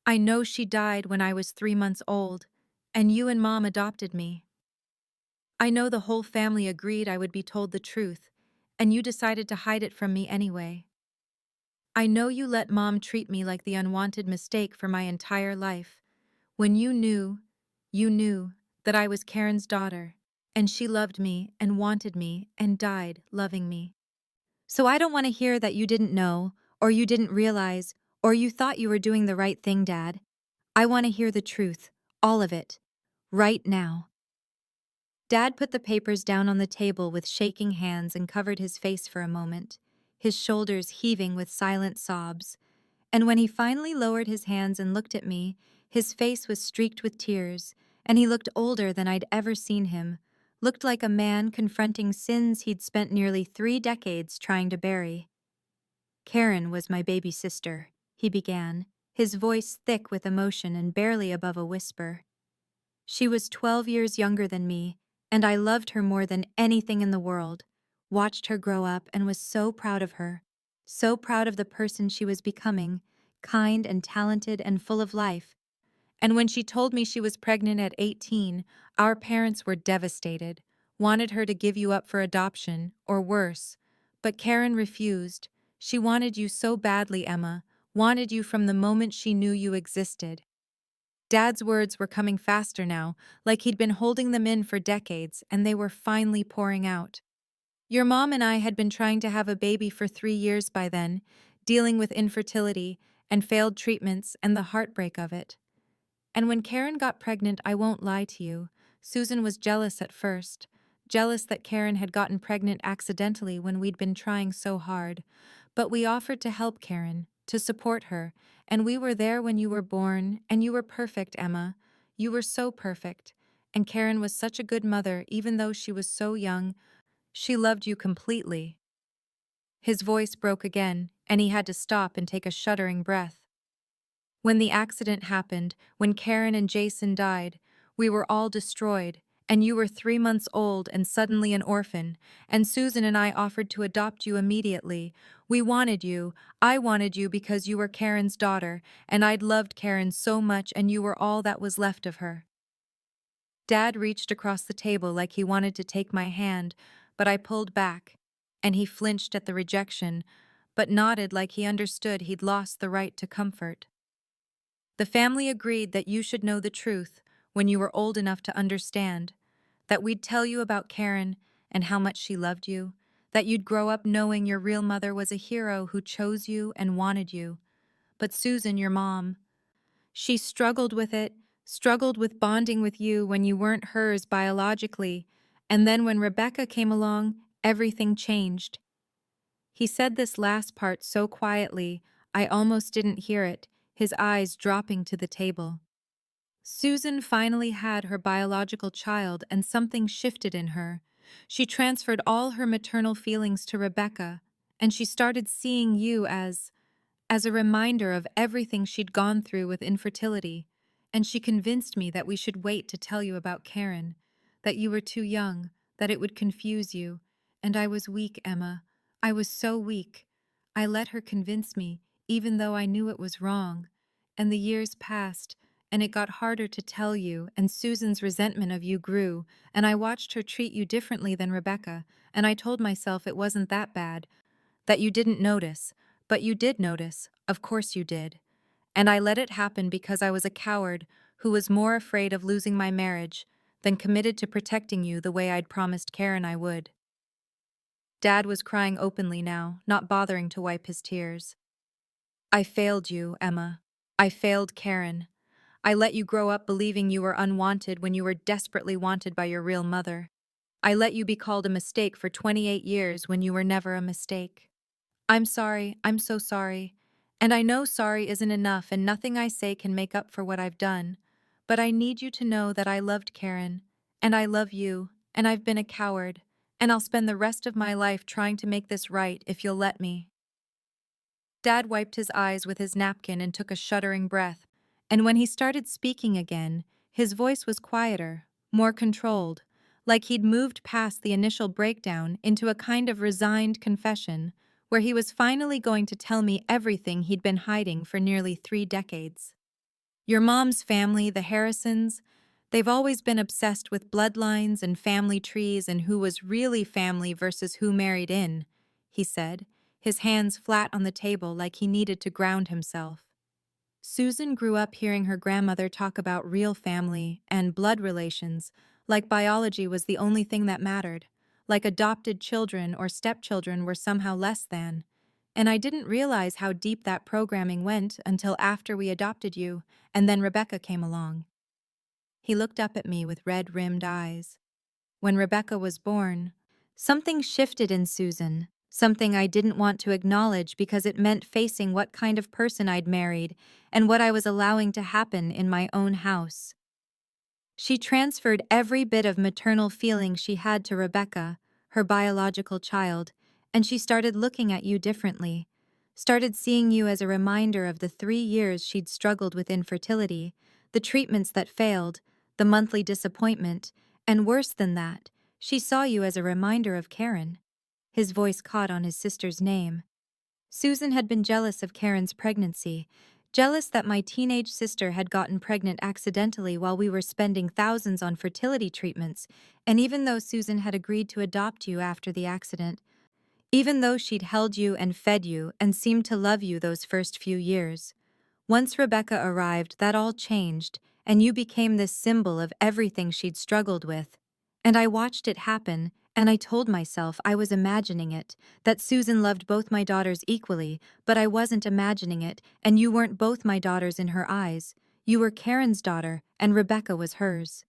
I know she died when I was 3 months old, and you and Mom adopted me. I know the whole family agreed I would be told the truth, and you decided to hide it from me anyway. I know you let Mom treat me like the unwanted mistake for my entire life, when you knew that I was Karen's daughter, and she loved me and wanted me and died loving me. So I don't want to hear that you didn't know, or you didn't realize, or you thought you were doing the right thing, Dad. I want to hear the truth, all of it, right now." Dad put the papers down on the table with shaking hands and covered his face for a moment, his shoulders heaving with silent sobs. And when he finally lowered his hands and looked at me, his face was streaked with tears, and he looked older than I'd ever seen him, looked like a man confronting sins he'd spent nearly 3 decades trying to bury. "Karen was my baby sister," he began, his voice thick with emotion and barely above a whisper. "She was 12 years younger than me, and I loved her more than anything in the world, watched her grow up and was so proud of her, so proud of the person she was becoming, kind and talented and full of life. And when she told me she was pregnant at 18, our parents were devastated, wanted her to give you up for adoption, or worse. But Karen refused. She wanted you so badly, Emma, wanted you from the moment she knew you existed." Dad's words were coming faster now, like he'd been holding them in for decades, and they were finally pouring out. "Your mom and I had been trying to have a baby for 3 years by then, dealing with infertility and failed treatments and the heartbreak of it. And when Karen got pregnant, I won't lie to you, Susan was jealous at first, jealous that Karen had gotten pregnant accidentally when we'd been trying so hard. But we offered to help Karen, to support her, and we were there when you were born, and you were perfect, Emma. You were so perfect. And Karen was such a good mother, even though she was so young. She loved you completely." His voice broke again, and he had to stop and take a shuddering breath. "When the accident happened, when Karen and Jason died, we were all destroyed, and you were 3 months old and suddenly an orphan, and Susan and I offered to adopt you immediately. We wanted you. I wanted you because you were Karen's daughter, and I'd loved Karen so much and you were all that was left of her." Dad reached across the table like he wanted to take my hand, but I pulled back, and he flinched at the rejection, but nodded like he understood he'd lost the right to comfort. "The family agreed that you should know the truth when you were old enough to understand, that we'd tell you about Karen and how much she loved you, that you'd grow up knowing your real mother was a hero who chose you and wanted you. But Susan, your mom, she struggled with it, struggled with bonding with you when you weren't hers biologically, and then when Rebecca came along, everything changed." He said this last part so quietly, I almost didn't hear it, his eyes dropping to the table. Susan finally had her biological child and something shifted in her. She transferred all her maternal feelings to Rebecca, and she started seeing you as a reminder of everything she'd gone through with infertility, and she convinced me that we should wait to tell you about Karen, that you were too young, that it would confuse you, and I was weak, Emma. I was so weak. I let her convince me, even though I knew it was wrong. And the years passed, and it got harder to tell you, and Susan's resentment of you grew, and I watched her treat you differently than Rebecca, and I told myself it wasn't that bad, that you didn't notice. But you did notice, of course you did. And I let it happen because I was a coward who was more afraid of losing my marriage than committed to protecting you the way I'd promised Karen I would." Dad was crying openly now, not bothering to wipe his tears. I failed you, Emma. I failed Karen. I let you grow up believing you were unwanted when you were desperately wanted by your real mother. I let you be called a mistake for 28 years when you were never a mistake. I'm sorry, I'm so sorry. And I know sorry isn't enough and nothing I say can make up for what I've done. But I need you to know that I loved Karen, and I love you, and I've been a coward, and I'll spend the rest of my life trying to make this right if you'll let me. Dad wiped his eyes with his napkin and took a shuddering breath, and when he started speaking again, his voice was quieter, more controlled, like he'd moved past the initial breakdown into a kind of resigned confession, where he was finally going to tell me everything he'd been hiding for nearly 3 decades. Your mom's family, the Harrisons, they've always been obsessed with bloodlines and family trees and who was really family versus who married in, he said, his hands flat on the table like he needed to ground himself. Susan grew up hearing her grandmother talk about real family and blood relations, like biology was the only thing that mattered, like adopted children or stepchildren were somehow less than. And I didn't realize how deep that programming went until after we adopted you, and then Rebecca came along. He looked up at me with red-rimmed eyes. When Rebecca was born, something shifted in Susan, something I didn't want to acknowledge because it meant facing what kind of person I'd married and what I was allowing to happen in my own house. She transferred every bit of maternal feeling she had to Rebecca, her biological child, and she started looking at you differently, started seeing you as a reminder of the 3 years she'd struggled with infertility, the treatments that failed, the monthly disappointment, and worse than that, she saw you as a reminder of Karen. His voice caught on his sister's name. Susan had been jealous of Karen's pregnancy, jealous that my teenage sister had gotten pregnant accidentally while we were spending thousands on fertility treatments, and even though Susan had agreed to adopt you after the accident, even though she'd held you and fed you and seemed to love you those first few years. Once Rebecca arrived, that all changed, and you became this symbol of everything she'd struggled with. And I watched it happen, and I told myself I was imagining it, that Susan loved both my daughters equally, but I wasn't imagining it, and you weren't both my daughters in her eyes. You were Karen's daughter, and Rebecca was hers.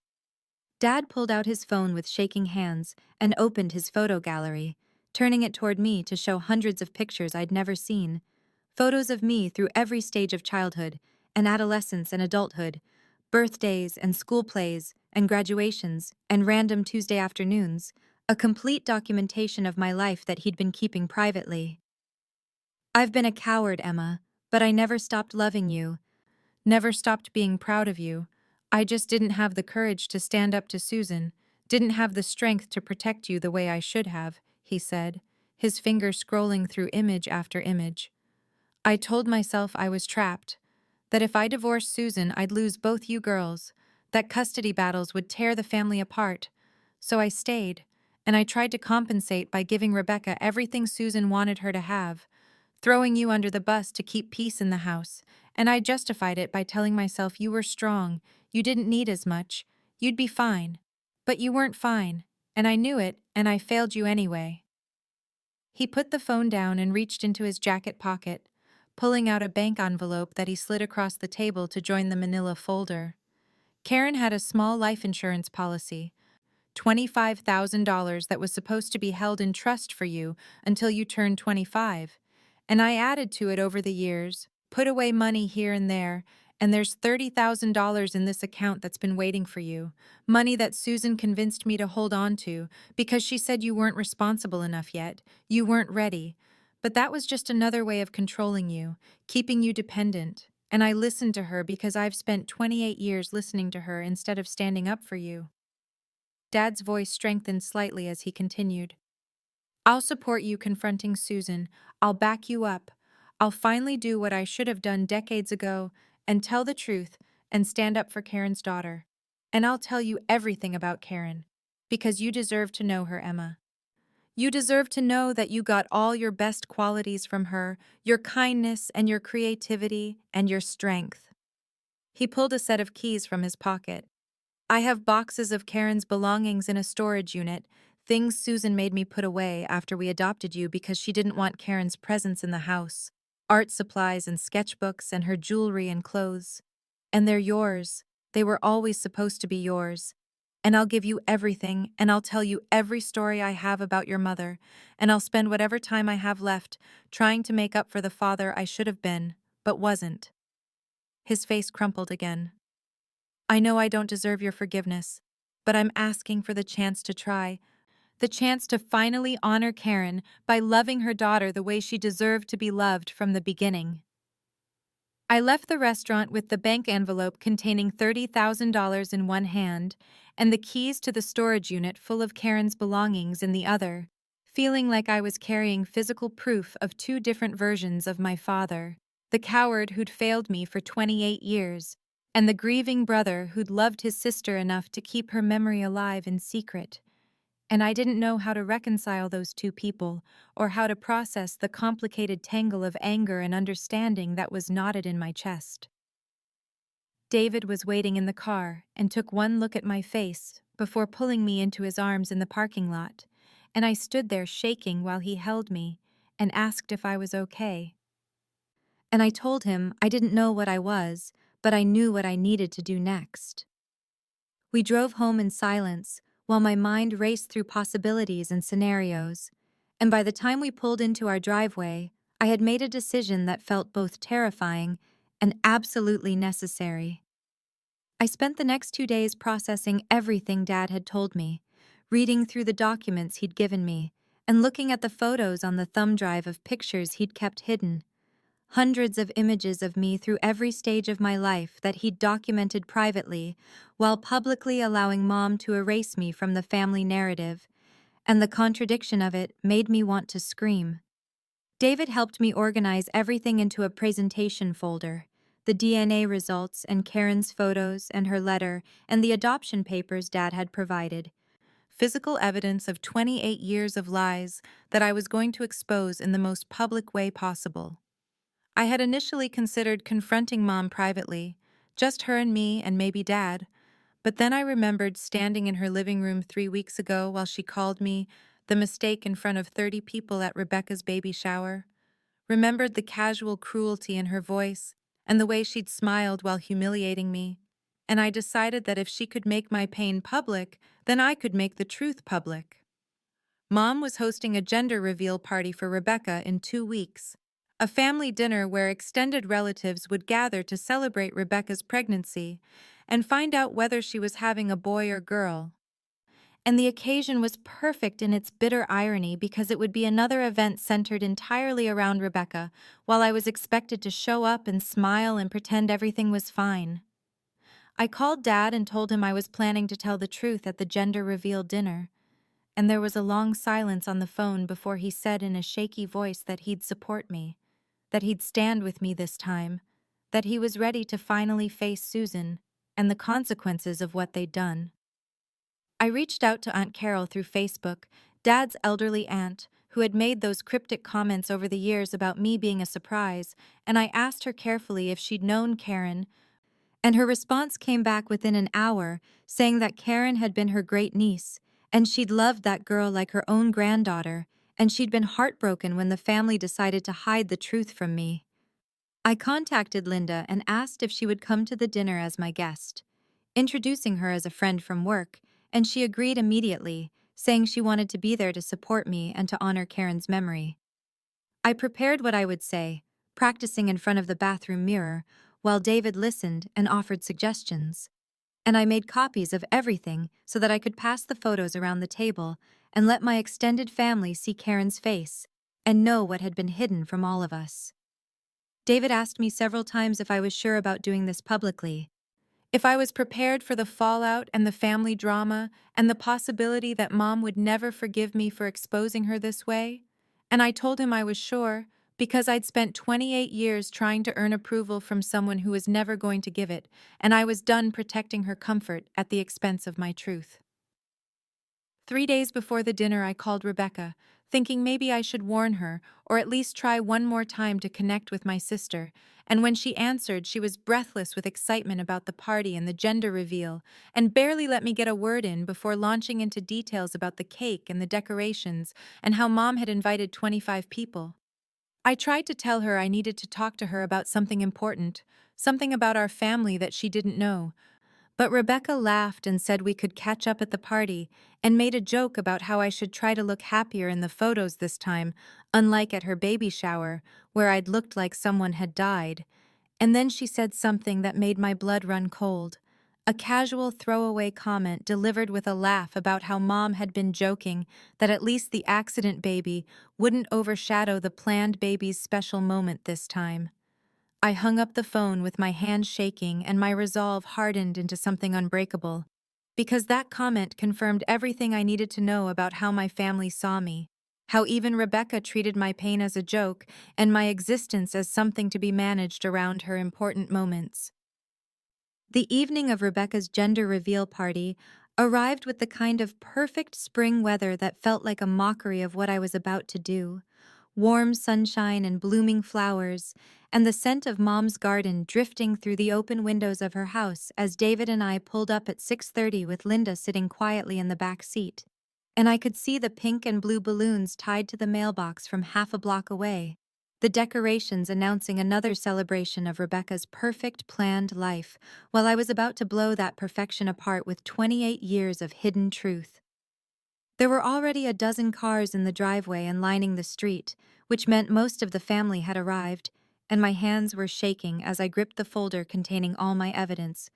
Dad pulled out his phone with shaking hands and opened his photo gallery, turning it toward me to show hundreds of pictures I'd never seen. Photos of me through every stage of childhood, and adolescence and adulthood, birthdays and school plays and graduations and random Tuesday afternoons, a complete documentation of my life that he'd been keeping privately. I've been a coward, Emma, but I never stopped loving you, never stopped being proud of you. I just didn't have the courage to stand up to Susan, didn't have the strength to protect you the way I should have, he said, his finger scrolling through image after image. I told myself I was trapped, that if I divorced Susan, I'd lose both you girls, that custody battles would tear the family apart. So I stayed, and I tried to compensate by giving Rebecca everything Susan wanted her to have, throwing you under the bus to keep peace in the house, and I justified it by telling myself you were strong, you didn't need as much, you'd be fine. But you weren't fine, and I knew it, and I failed you anyway. He put the phone down and reached into his jacket pocket, pulling out a bank envelope that he slid across the table to join the manila folder. Karen had a small life insurance policy, $25,000 that was supposed to be held in trust for you until you turned 25. And I added to it over the years, put away money here and there, and there's $30,000 in this account that's been waiting for you. Money that Susan convinced me to hold on to because she said you weren't responsible enough yet. You weren't ready. But that was just another way of controlling you, keeping you dependent. And I listened to her because I've spent 28 years listening to her instead of standing up for you. Dad's voice strengthened slightly as he continued. I'll support you confronting Susan. I'll back you up. I'll finally do what I should have done decades ago and tell the truth and stand up for Karen's daughter. And I'll tell you everything about Karen, because you deserve to know her, Emma. You deserve to know that you got all your best qualities from her, your kindness and your creativity and your strength. He pulled a set of keys from his pocket. I have boxes of Karen's belongings in a storage unit, things Susan made me put away after we adopted you because she didn't want Karen's presence in the house. art supplies and sketchbooks and her jewelry and clothes. And they're yours. They were always supposed to be yours. And I'll give you everything, and I'll tell you every story I have about your mother, and I'll spend whatever time I have left trying to make up for the father I should have been, but wasn't. His face crumpled again. I know I don't deserve your forgiveness, but I'm asking for the chance to try. The chance to finally honor Karen by loving her daughter the way she deserved to be loved from the beginning. I left the restaurant with the bank envelope containing $30,000 in one hand and the keys to the storage unit full of Karen's belongings in the other, feeling like I was carrying physical proof of two different versions of my father, the coward who'd failed me for 28 years, and the grieving brother who'd loved his sister enough to keep her memory alive in secret. And I didn't know how to reconcile those two people, or how to process the complicated tangle of anger and understanding that was knotted in my chest. David was waiting in the car and took one look at my face before pulling me into his arms in the parking lot, and I stood there shaking while he held me and asked if I was okay. And I told him I didn't know what I was, but I knew what I needed to do next. We drove home in silence, while my mind raced through possibilities and scenarios, and by the time we pulled into our driveway, I had made a decision that felt both terrifying and absolutely necessary. I spent the next 2 days processing everything Dad had told me, reading through the documents he'd given me, and looking at the photos on the thumb drive of pictures he'd kept hidden. Hundreds of images of me through every stage of my life that he'd documented privately, while publicly allowing Mom to erase me from the family narrative, and the contradiction of it made me want to scream. David helped me organize everything into a presentation folder: the DNA results and Karen's photos and her letter and the adoption papers Dad had provided. Physical evidence of 28 years of lies that I was going to expose in the most public way possible. I had initially considered confronting Mom privately, just her and me and maybe Dad, but then I remembered standing in her living room 3 weeks ago while she called me the mistake in front of 30 people at Rebecca's baby shower, remembered the casual cruelty in her voice and the way she'd smiled while humiliating me, and I decided that if she could make my pain public, then I could make the truth public. Mom was hosting a gender reveal party for Rebecca in 2 weeks, a family dinner where extended relatives would gather to celebrate Rebecca's pregnancy and find out whether she was having a boy or girl. And the occasion was perfect in its bitter irony because it would be another event centered entirely around Rebecca, while I was expected to show up and smile and pretend everything was fine. I called Dad and told him I was planning to tell the truth at the gender reveal dinner, and there was a long silence on the phone before he said in a shaky voice that he'd support me, that he'd stand with me this time, that he was ready to finally face Susan and the consequences of what they'd done. I reached out to Aunt Carol through Facebook, Dad's elderly aunt, who had made those cryptic comments over the years about me being a surprise, and I asked her carefully if she'd known Karen, and her response came back within an hour, saying that Karen had been her great niece, and she'd loved that girl like her own granddaughter, and she'd been heartbroken when the family decided to hide the truth from me. I contacted Linda and asked if she would come to the dinner as my guest, introducing her as a friend from work, and she agreed immediately, saying she wanted to be there to support me and to honor Karen's memory. I prepared what I would say, practicing in front of the bathroom mirror, while David listened and offered suggestions. And I made copies of everything so that I could pass the photos around the table and let my extended family see Karen's face and know what had been hidden from all of us. David asked me several times if I was sure about doing this publicly, if I was prepared for the fallout and the family drama and the possibility that Mom would never forgive me for exposing her this way, and I told him I was sure, because I'd spent 28 years trying to earn approval from someone who was never going to give it, and I was done protecting her comfort at the expense of my truth. 3 days before the dinner, I called Rebecca, thinking maybe I should warn her, or at least try one more time to connect with my sister, and when she answered, she was breathless with excitement about the party and the gender reveal, and barely let me get a word in before launching into details about the cake and the decorations, and how Mom had invited 25 people. I tried to tell her I needed to talk to her about something important, something about our family that she didn't know. But Rebecca laughed and said we could catch up at the party, and made a joke about how I should try to look happier in the photos this time, unlike at her baby shower, where I'd looked like someone had died. And then she said something that made my blood run cold. A casual throwaway comment delivered with a laugh about how Mom had been joking that at least the accident baby wouldn't overshadow the planned baby's special moment this time. I hung up the phone with my hand shaking and my resolve hardened into something unbreakable, because that comment confirmed everything I needed to know about how my family saw me, how even Rebecca treated my pain as a joke and my existence as something to be managed around her important moments. The evening of Rebecca's gender reveal party arrived with the kind of perfect spring weather that felt like a mockery of what I was about to do. Warm sunshine and blooming flowers, and the scent of Mom's garden drifting through the open windows of her house as David and I pulled up at 6:30 with Linda sitting quietly in the back seat. And I could see the pink and blue balloons tied to the mailbox from half a block away, the decorations announcing another celebration of Rebecca's perfect planned life, while I was about to blow that perfection apart with 28 years of hidden truth. There were already a dozen cars in the driveway and lining the street, which meant most of the family had arrived, and my hands were shaking as I gripped the folder containing all my evidence.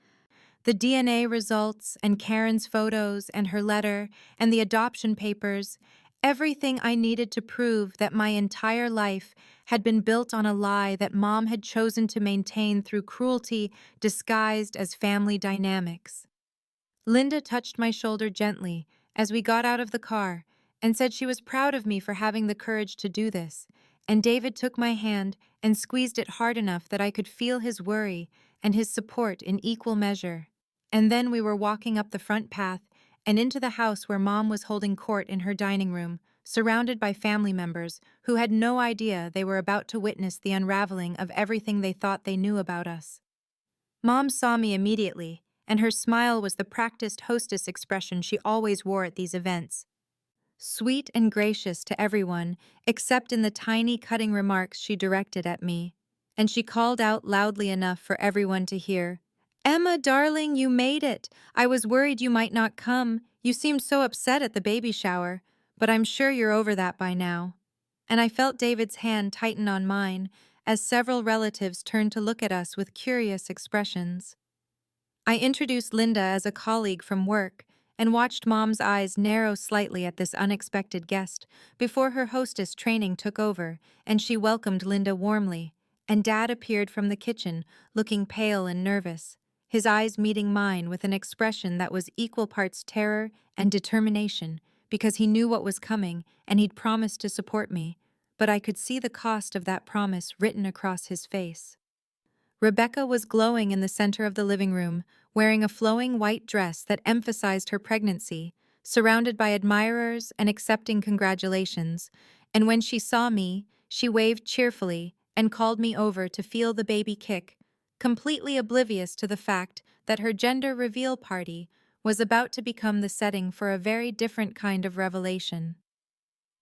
The DNA results, and Karen's photos, and her letter, and the adoption papers, everything I needed to prove that my entire life had been built on a lie that Mom had chosen to maintain through cruelty disguised as family dynamics. Linda touched my shoulder gently as we got out of the car and said she was proud of me for having the courage to do this, and David took my hand and squeezed it hard enough that I could feel his worry and his support in equal measure. And then we were walking up the front path and into the house where Mom was holding court in her dining room, surrounded by family members who had no idea they were about to witness the unraveling of everything they thought they knew about us. Mom saw me immediately, and her smile was the practiced hostess expression she always wore at these events. Sweet and gracious to everyone, except in the tiny cutting remarks she directed at me. And she called out loudly enough for everyone to hear, "Emma, darling, you made it! I was worried you might not come. You seemed so upset at the baby shower, but I'm sure you're over that by now." And I felt David's hand tighten on mine as several relatives turned to look at us with curious expressions. I introduced Linda as a colleague from work and watched Mom's eyes narrow slightly at this unexpected guest before her hostess training took over, and she welcomed Linda warmly. And Dad appeared from the kitchen, looking pale and nervous, his eyes meeting mine with an expression that was equal parts terror and determination, because he knew what was coming and he'd promised to support me, but I could see the cost of that promise written across his face. Rebecca was glowing in the center of the living room, wearing a flowing white dress that emphasized her pregnancy, surrounded by admirers and accepting congratulations. And when she saw me, she waved cheerfully and called me over to feel the baby kick, completely oblivious to the fact that her gender reveal party was about to become the setting for a very different kind of revelation.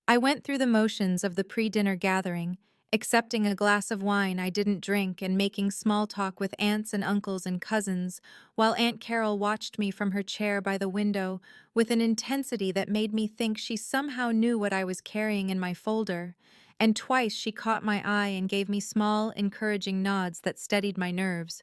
I went through the motions of the pre-dinner gathering, accepting a glass of wine I didn't drink and making small talk with aunts and uncles and cousins, while Aunt Carol watched me from her chair by the window with an intensity that made me think she somehow knew what I was carrying in my folder, and twice she caught my eye and gave me small, encouraging nods that steadied my nerves.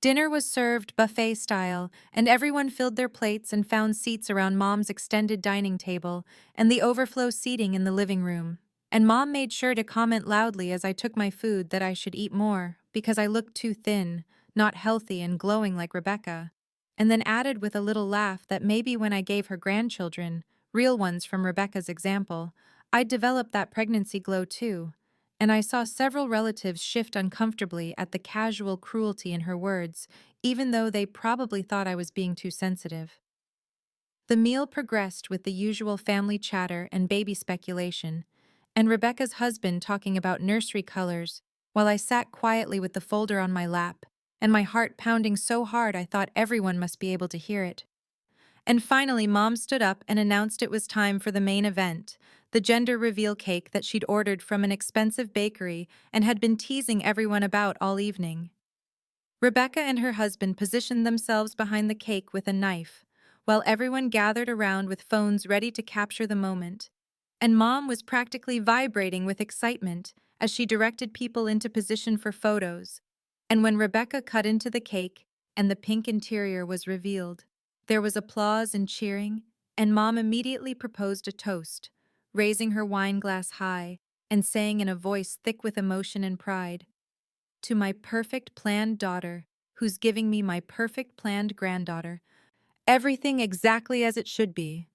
Dinner was served buffet style, and everyone filled their plates and found seats around Mom's extended dining table and the overflow seating in the living room. And Mom made sure to comment loudly as I took my food that I should eat more because I looked too thin, not healthy and glowing like Rebecca. And then added with a little laugh that maybe when I gave her grandchildren, real ones from Rebecca's example, I'd develop that pregnancy glow too. And I saw several relatives shift uncomfortably at the casual cruelty in her words, even though they probably thought I was being too sensitive. The meal progressed with the usual family chatter and baby speculation, and Rebecca's husband talking about nursery colors, while I sat quietly with the folder on my lap, and my heart pounding so hard I thought everyone must be able to hear it. And finally, Mom stood up and announced it was time for the main event, the gender reveal cake that she'd ordered from an expensive bakery and had been teasing everyone about all evening. Rebecca and her husband positioned themselves behind the cake with a knife, while everyone gathered around with phones ready to capture the moment. And Mom was practically vibrating with excitement as she directed people into position for photos. And when Rebecca cut into the cake and the pink interior was revealed, there was applause and cheering, and Mom immediately proposed a toast, raising her wine glass high and saying in a voice thick with emotion and pride, "To my perfect planned daughter, who's giving me my perfect planned granddaughter. Everything exactly as it should be."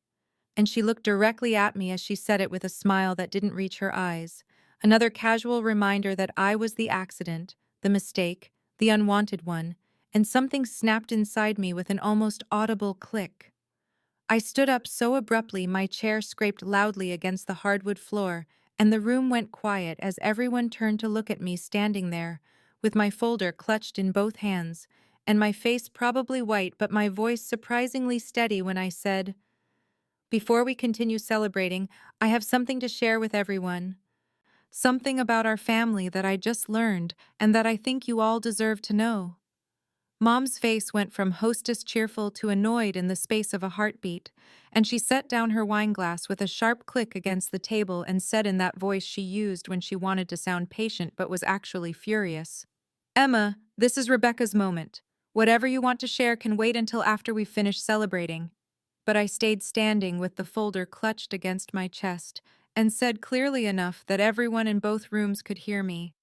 And she looked directly at me as she said it with a smile that didn't reach her eyes. Another casual reminder that I was the accident, the mistake, the unwanted one, and something snapped inside me with an almost audible click. I stood up so abruptly my chair scraped loudly against the hardwood floor, and the room went quiet as everyone turned to look at me standing there, with my folder clutched in both hands, and my face probably white but my voice surprisingly steady when I said, "Before we continue celebrating, I have something to share with everyone. Something about our family that I just learned and that I think you all deserve to know." Mom's face went from hostess cheerful to annoyed in the space of a heartbeat, and she set down her wineglass with a sharp click against the table and said in that voice she used when she wanted to sound patient but was actually furious, "Emma, this is Rebecca's moment. Whatever you want to share can wait until after we've finished celebrating." But I stayed standing with the folder clutched against my chest and said clearly enough that everyone in both rooms could hear me,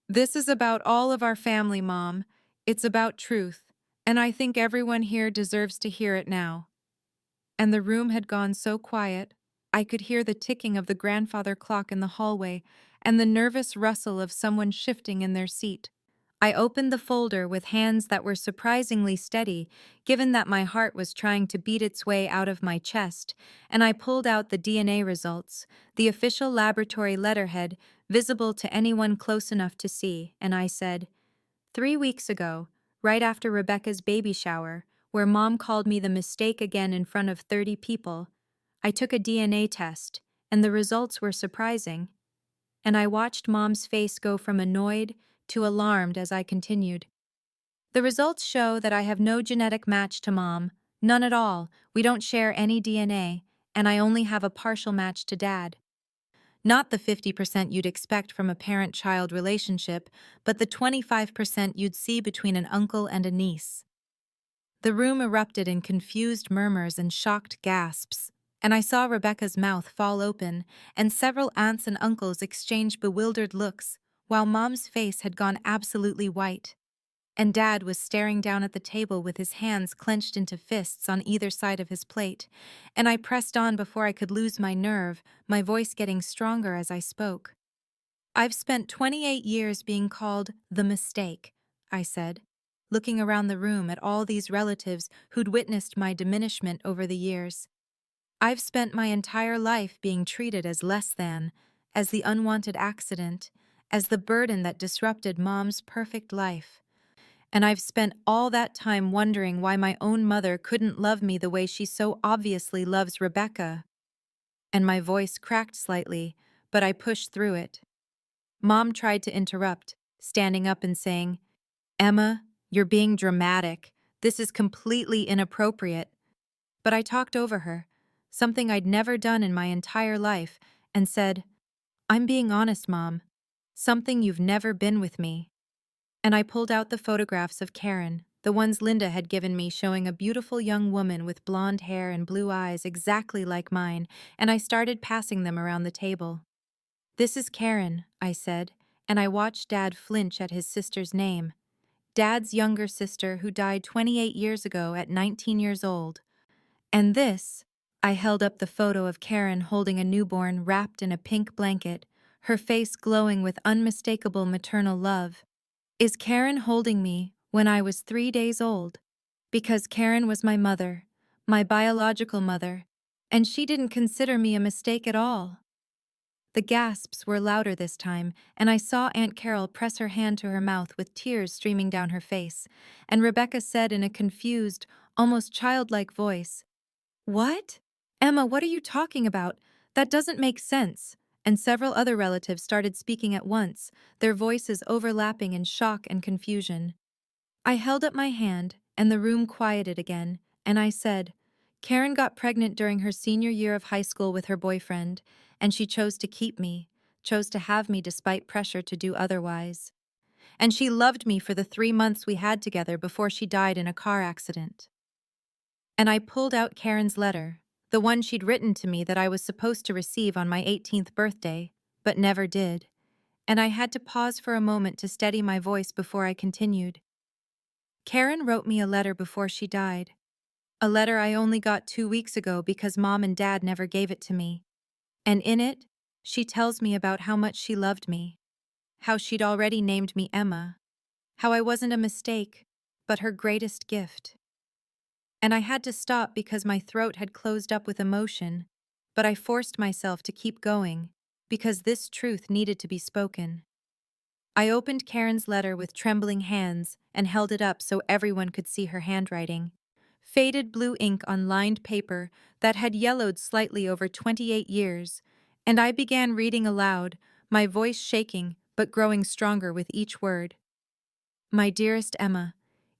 "This is about all of our family, Mom. It's about truth, and I think everyone here deserves to hear it now." And the room had gone so quiet, I could hear the ticking of the grandfather clock in the hallway and the nervous rustle of someone shifting in their seat. I opened the folder with hands that were surprisingly steady, given that my heart was trying to beat its way out of my chest, and I pulled out the DNA results, the official laboratory letterhead, visible to anyone close enough to see, and I said, 3 weeks ago, right after Rebecca's baby shower, where Mom called me the mistake again in front of 30 people, I took a DNA test, and the results were surprising. And I watched Mom's face go from annoyed to alarmed as I continued. The results show that I have no genetic match to Mom, none at all. We don't share any DNA, and I only have a partial match to Dad. Not the 50% you'd expect from a parent-child relationship, but the 25% you'd see between an uncle and a niece. The room erupted in confused murmurs and shocked gasps, and I saw Rebecca's mouth fall open, and several aunts and uncles exchange bewildered looks, while Mom's face had gone absolutely white. And Dad was staring down at the table with his hands clenched into fists on either side of his plate, and I pressed on before I could lose my nerve, my voice getting stronger as I spoke. "I've spent 28 years being called the mistake," I said, looking around the room at all these relatives who'd witnessed my diminishment over the years. "I've spent my entire life being treated as less than, as the unwanted accident, as the burden that disrupted Mom's perfect life. And I've spent all that time wondering why my own mother couldn't love me the way she so obviously loves Rebecca." And my voice cracked slightly, but I pushed through it. Mom tried to interrupt, standing up and saying, "Emma, you're being dramatic. This is completely inappropriate." But I talked over her, something I'd never done in my entire life, and said, "I'm being honest, Mom. Something you've never been with me." And I pulled out the photographs of Karen, the ones Linda had given me showing a beautiful young woman with blonde hair and blue eyes exactly like mine, and I started passing them around the table. "This is Karen," I said, and I watched Dad flinch at his sister's name. Dad's younger sister who died 28 years ago at 19 years old. "And this," I held up the photo of Karen holding a newborn wrapped in a pink blanket, her face glowing with unmistakable maternal love, "is Karen holding me when I was 3 days old. Because Karen was my mother, my biological mother, and she didn't consider me a mistake at all." The gasps were louder this time, and I saw Aunt Carol press her hand to her mouth with tears streaming down her face, and Rebecca said in a confused, almost childlike voice, "What? Emma, what are you talking about? That doesn't make sense. And several other relatives started speaking at once, their voices overlapping in shock and confusion. I held up my hand, and the room quieted again, and I said, Karen got pregnant during her senior year of high school with her boyfriend, and she chose to keep me, chose to have me despite pressure to do otherwise. And she loved me for the 3 months we had together before she died in a car accident. And I pulled out Karen's letter, the one she'd written to me that I was supposed to receive on my 18th birthday, but never did. And I had to pause for a moment to steady my voice before I continued. Karen wrote me a letter before she died. A letter I only got 2 weeks ago because Mom and Dad never gave it to me. And in it, she tells me about how much she loved me, how she'd already named me Emma, how I wasn't a mistake, but her greatest gift. And I had to stop because my throat had closed up with emotion, but I forced myself to keep going because this truth needed to be spoken. I opened Karen's letter with trembling hands and held it up so everyone could see her handwriting. Faded blue ink on lined paper that had yellowed slightly over 28 years, and I began reading aloud, my voice shaking but growing stronger with each word. My dearest Emma,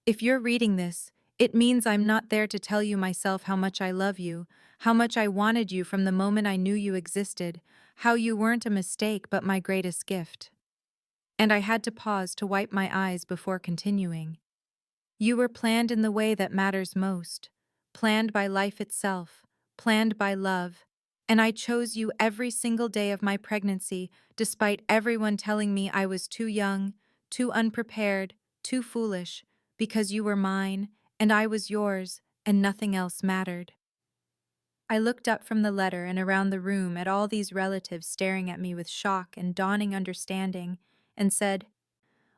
if you're reading this, it means I'm not there to tell you myself how much I love you, how much I wanted you from the moment I knew you existed, how you weren't a mistake but my greatest gift. And I had to pause to wipe my eyes before continuing. You were planned in the way that matters most, planned by life itself, planned by love, and I chose you every single day of my pregnancy, despite everyone telling me I was too young, too unprepared, too foolish, because you were mine, and I was yours, and nothing else mattered. I looked up from the letter and around the room at all these relatives staring at me with shock and dawning understanding, and said,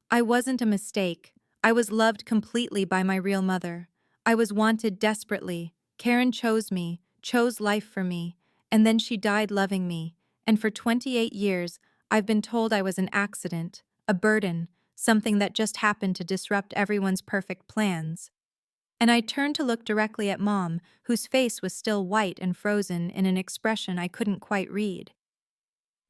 I wasn't a mistake. I was loved completely by my real mother. I was wanted desperately. Karen chose me, chose life for me, and then she died loving me. And for 28 years, I've been told I was an accident, a burden, something that just happened to disrupt everyone's perfect plans. And I turned to look directly at Mom, whose face was still white and frozen in an expression I couldn't quite read.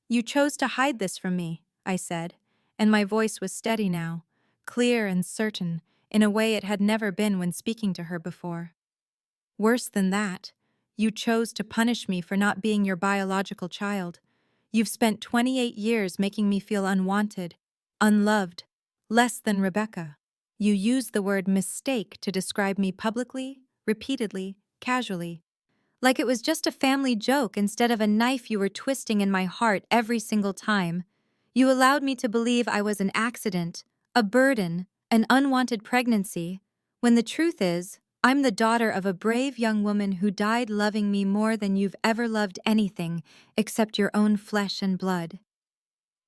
You chose to hide this from me, I said, and my voice was steady now, clear and certain, in a way it had never been when speaking to her before. Worse than that, you chose to punish me for not being your biological child. You've spent 28 years making me feel unwanted, unloved, less than Rebecca. You used the word mistake to describe me publicly, repeatedly, casually, like it was just a family joke instead of a knife you were twisting in my heart every single time. You allowed me to believe I was an accident, a burden, an unwanted pregnancy, when the truth is, I'm the daughter of a brave young woman who died loving me more than you've ever loved anything except your own flesh and blood.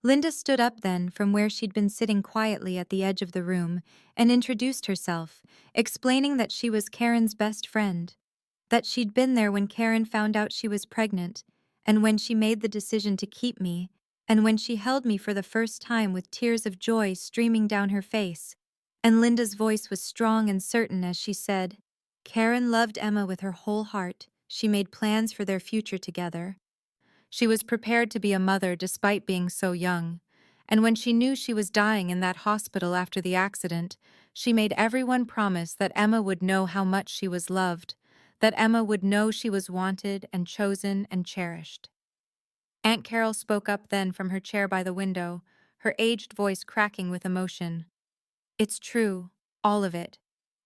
Linda stood up then from where she'd been sitting quietly at the edge of the room and introduced herself, explaining that she was Karen's best friend, that she'd been there when Karen found out she was pregnant, and when she made the decision to keep me, and when she held me for the first time with tears of joy streaming down her face. And Linda's voice was strong and certain as she said, Karen loved Emma with her whole heart. She made plans for their future together. She was prepared to be a mother despite being so young. And when she knew she was dying in that hospital after the accident, she made everyone promise that Emma would know how much she was loved, that Emma would know she was wanted and chosen and cherished. Aunt Carol spoke up then from her chair by the window, her aged voice cracking with emotion. It's true, all of it.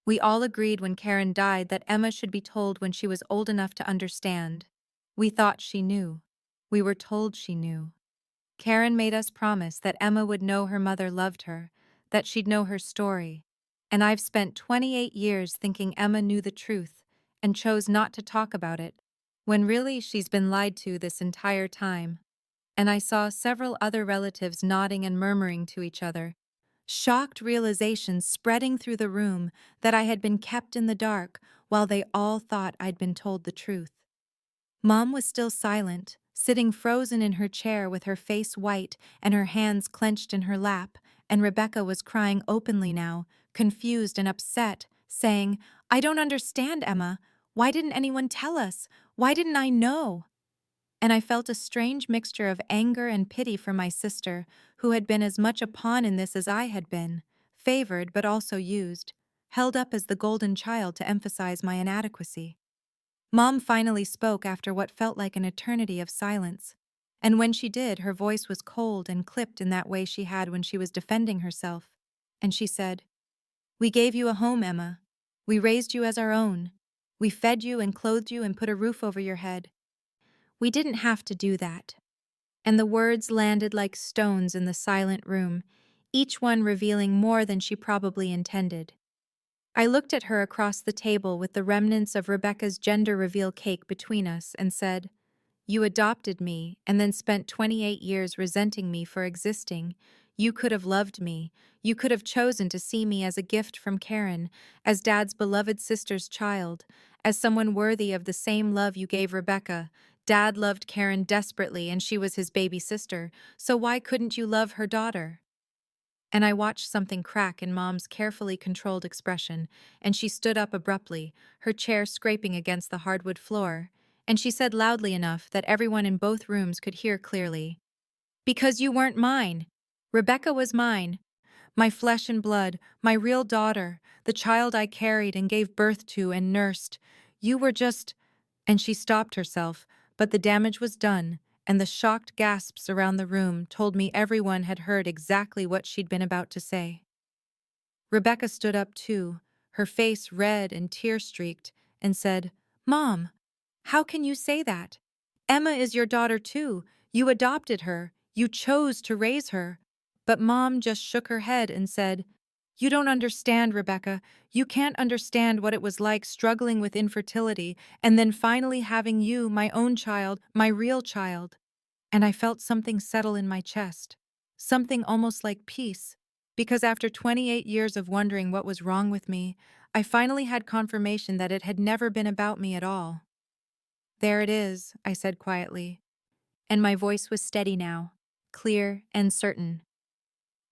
We all agreed when Karen died that Emma should be told when she was old enough to understand. We thought she knew. We were told she knew. Karen made us promise that Emma would know her mother loved her, that she'd know her story. And I've spent 28 years thinking Emma knew the truth and chose not to talk about it, when really she's been lied to this entire time. And I saw several other relatives nodding and murmuring to each other, shocked realization spreading through the room that I had been kept in the dark while they all thought I'd been told the truth. Mom was still silent, sitting frozen in her chair with her face white and her hands clenched in her lap, and Rebecca was crying openly now, confused and upset, saying, I don't understand, Emma. Why didn't anyone tell us? Why didn't I know? and I felt a strange mixture of anger and pity for my sister, who had been as much a pawn in this as I had been, favored but also used, held up as the golden child to emphasize my inadequacy. Mom finally spoke after what felt like an eternity of silence, and when she did, her voice was cold and clipped in that way she had when she was defending herself, and she said, "We gave you a home, Emma. We raised you as our own. We fed you and clothed you and put a roof over your head. We didn't have to do that." And the words landed like stones in the silent room, each one revealing more than she probably intended. I looked at her across the table with the remnants of Rebecca's gender reveal cake between us and said, "You adopted me and then spent 28 years resenting me for existing. You could have loved me. You could have chosen to see me as a gift from Karen, as Dad's beloved sister's child, as someone worthy of the same love you gave Rebecca. Dad loved Karen desperately and she was his baby sister, so why couldn't you love her daughter?" And I watched something crack in Mom's carefully controlled expression, and she stood up abruptly, her chair scraping against the hardwood floor, and she said loudly enough that everyone in both rooms could hear clearly, "Because you weren't mine. Rebecca was mine. My flesh and blood, my real daughter, the child I carried and gave birth to and nursed. You were just—" And she stopped herself, but the damage was done, and the shocked gasps around the room told me everyone had heard exactly what she'd been about to say. Rebecca stood up too, her face red and tear-streaked, and said, "Mom, how can you say that? Emma is your daughter too. You adopted her. You chose to raise her." But Mom just shook her head and said, "You don't understand, Rebecca. You can't understand what it was like struggling with infertility and then finally having you, my own child, my real child." And I felt something settle in my chest, something almost like peace, because after 28 years of wondering what was wrong with me, I finally had confirmation that it had never been about me at all. "There it is," I said quietly, and my voice was steady now, clear and certain.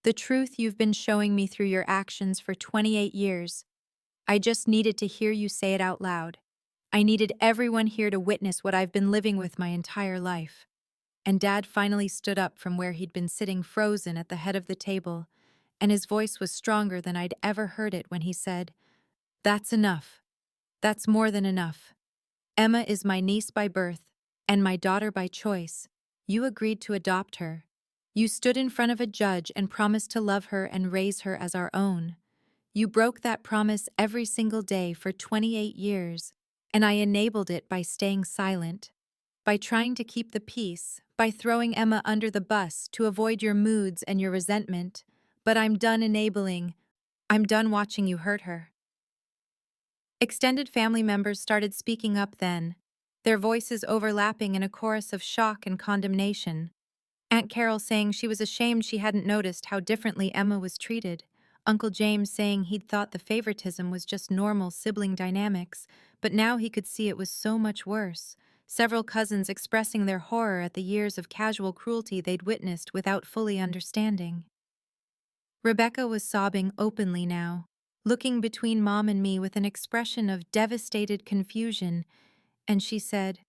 "The truth you've been showing me through your actions for 28 years. I just needed to hear you say it out loud. I needed everyone here to witness what I've been living with my entire life." And Dad finally stood up from where he'd been sitting frozen at the head of the table, and his voice was stronger than I'd ever heard it when he said, "That's enough. That's more than enough. Emma is my niece by birth, and my daughter by choice. You agreed to adopt her. You stood in front of a judge and promised to love her and raise her as our own. You broke that promise every single day for 28 years, and I enabled it by staying silent, by trying to keep the peace, by throwing Emma under the bus to avoid your moods and your resentment. But I'm done enabling. I'm done watching you hurt her." Extended family members started speaking up then, their voices overlapping in a chorus of shock and condemnation. Aunt Carol saying she was ashamed she hadn't noticed how differently Emma was treated. Uncle James saying he'd thought the favoritism was just normal sibling dynamics, but now he could see it was so much worse. Several cousins expressing their horror at the years of casual cruelty they'd witnessed without fully understanding. Rebecca was sobbing openly now, looking between Mom and me with an expression of devastated confusion, and she said,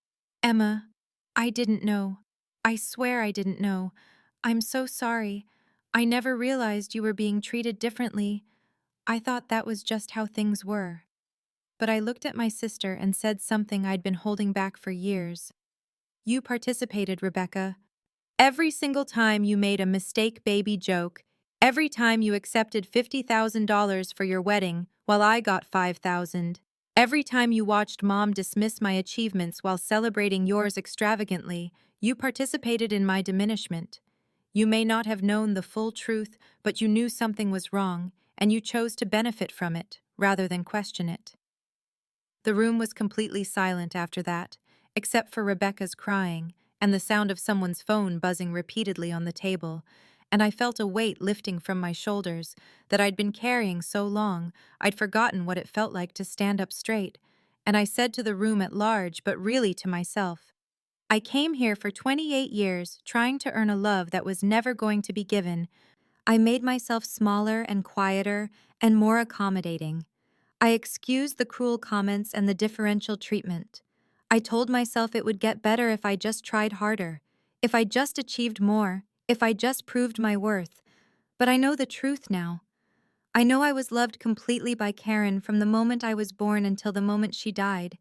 "Emma, I didn't know. I swear I didn't know. I'm so sorry. I never realized you were being treated differently. I thought that was just how things were." But I looked at my sister and said something I'd been holding back for years. "You participated, Rebecca. Every single time you made a mistake baby joke, every time you accepted $50,000 for your wedding while I got 5,000, every time you watched Mom dismiss my achievements while celebrating yours extravagantly, you participated in my diminishment. You may not have known the full truth, but you knew something was wrong, and you chose to benefit from it rather than question it." The room was completely silent after that, except for Rebecca's crying and the sound of someone's phone buzzing repeatedly on the table, and I felt a weight lifting from my shoulders that I'd been carrying so long I'd forgotten what it felt like to stand up straight, and I said to the room at large, but really to myself, "I came here for 28 years trying to earn a love that was never going to be given. I made myself smaller and quieter and more accommodating. I excused the cruel comments and the differential treatment. I told myself it would get better if I just tried harder, if I just achieved more, if I just proved my worth. But I know the truth now. I know I was loved completely by Karen from the moment I was born until the moment she died.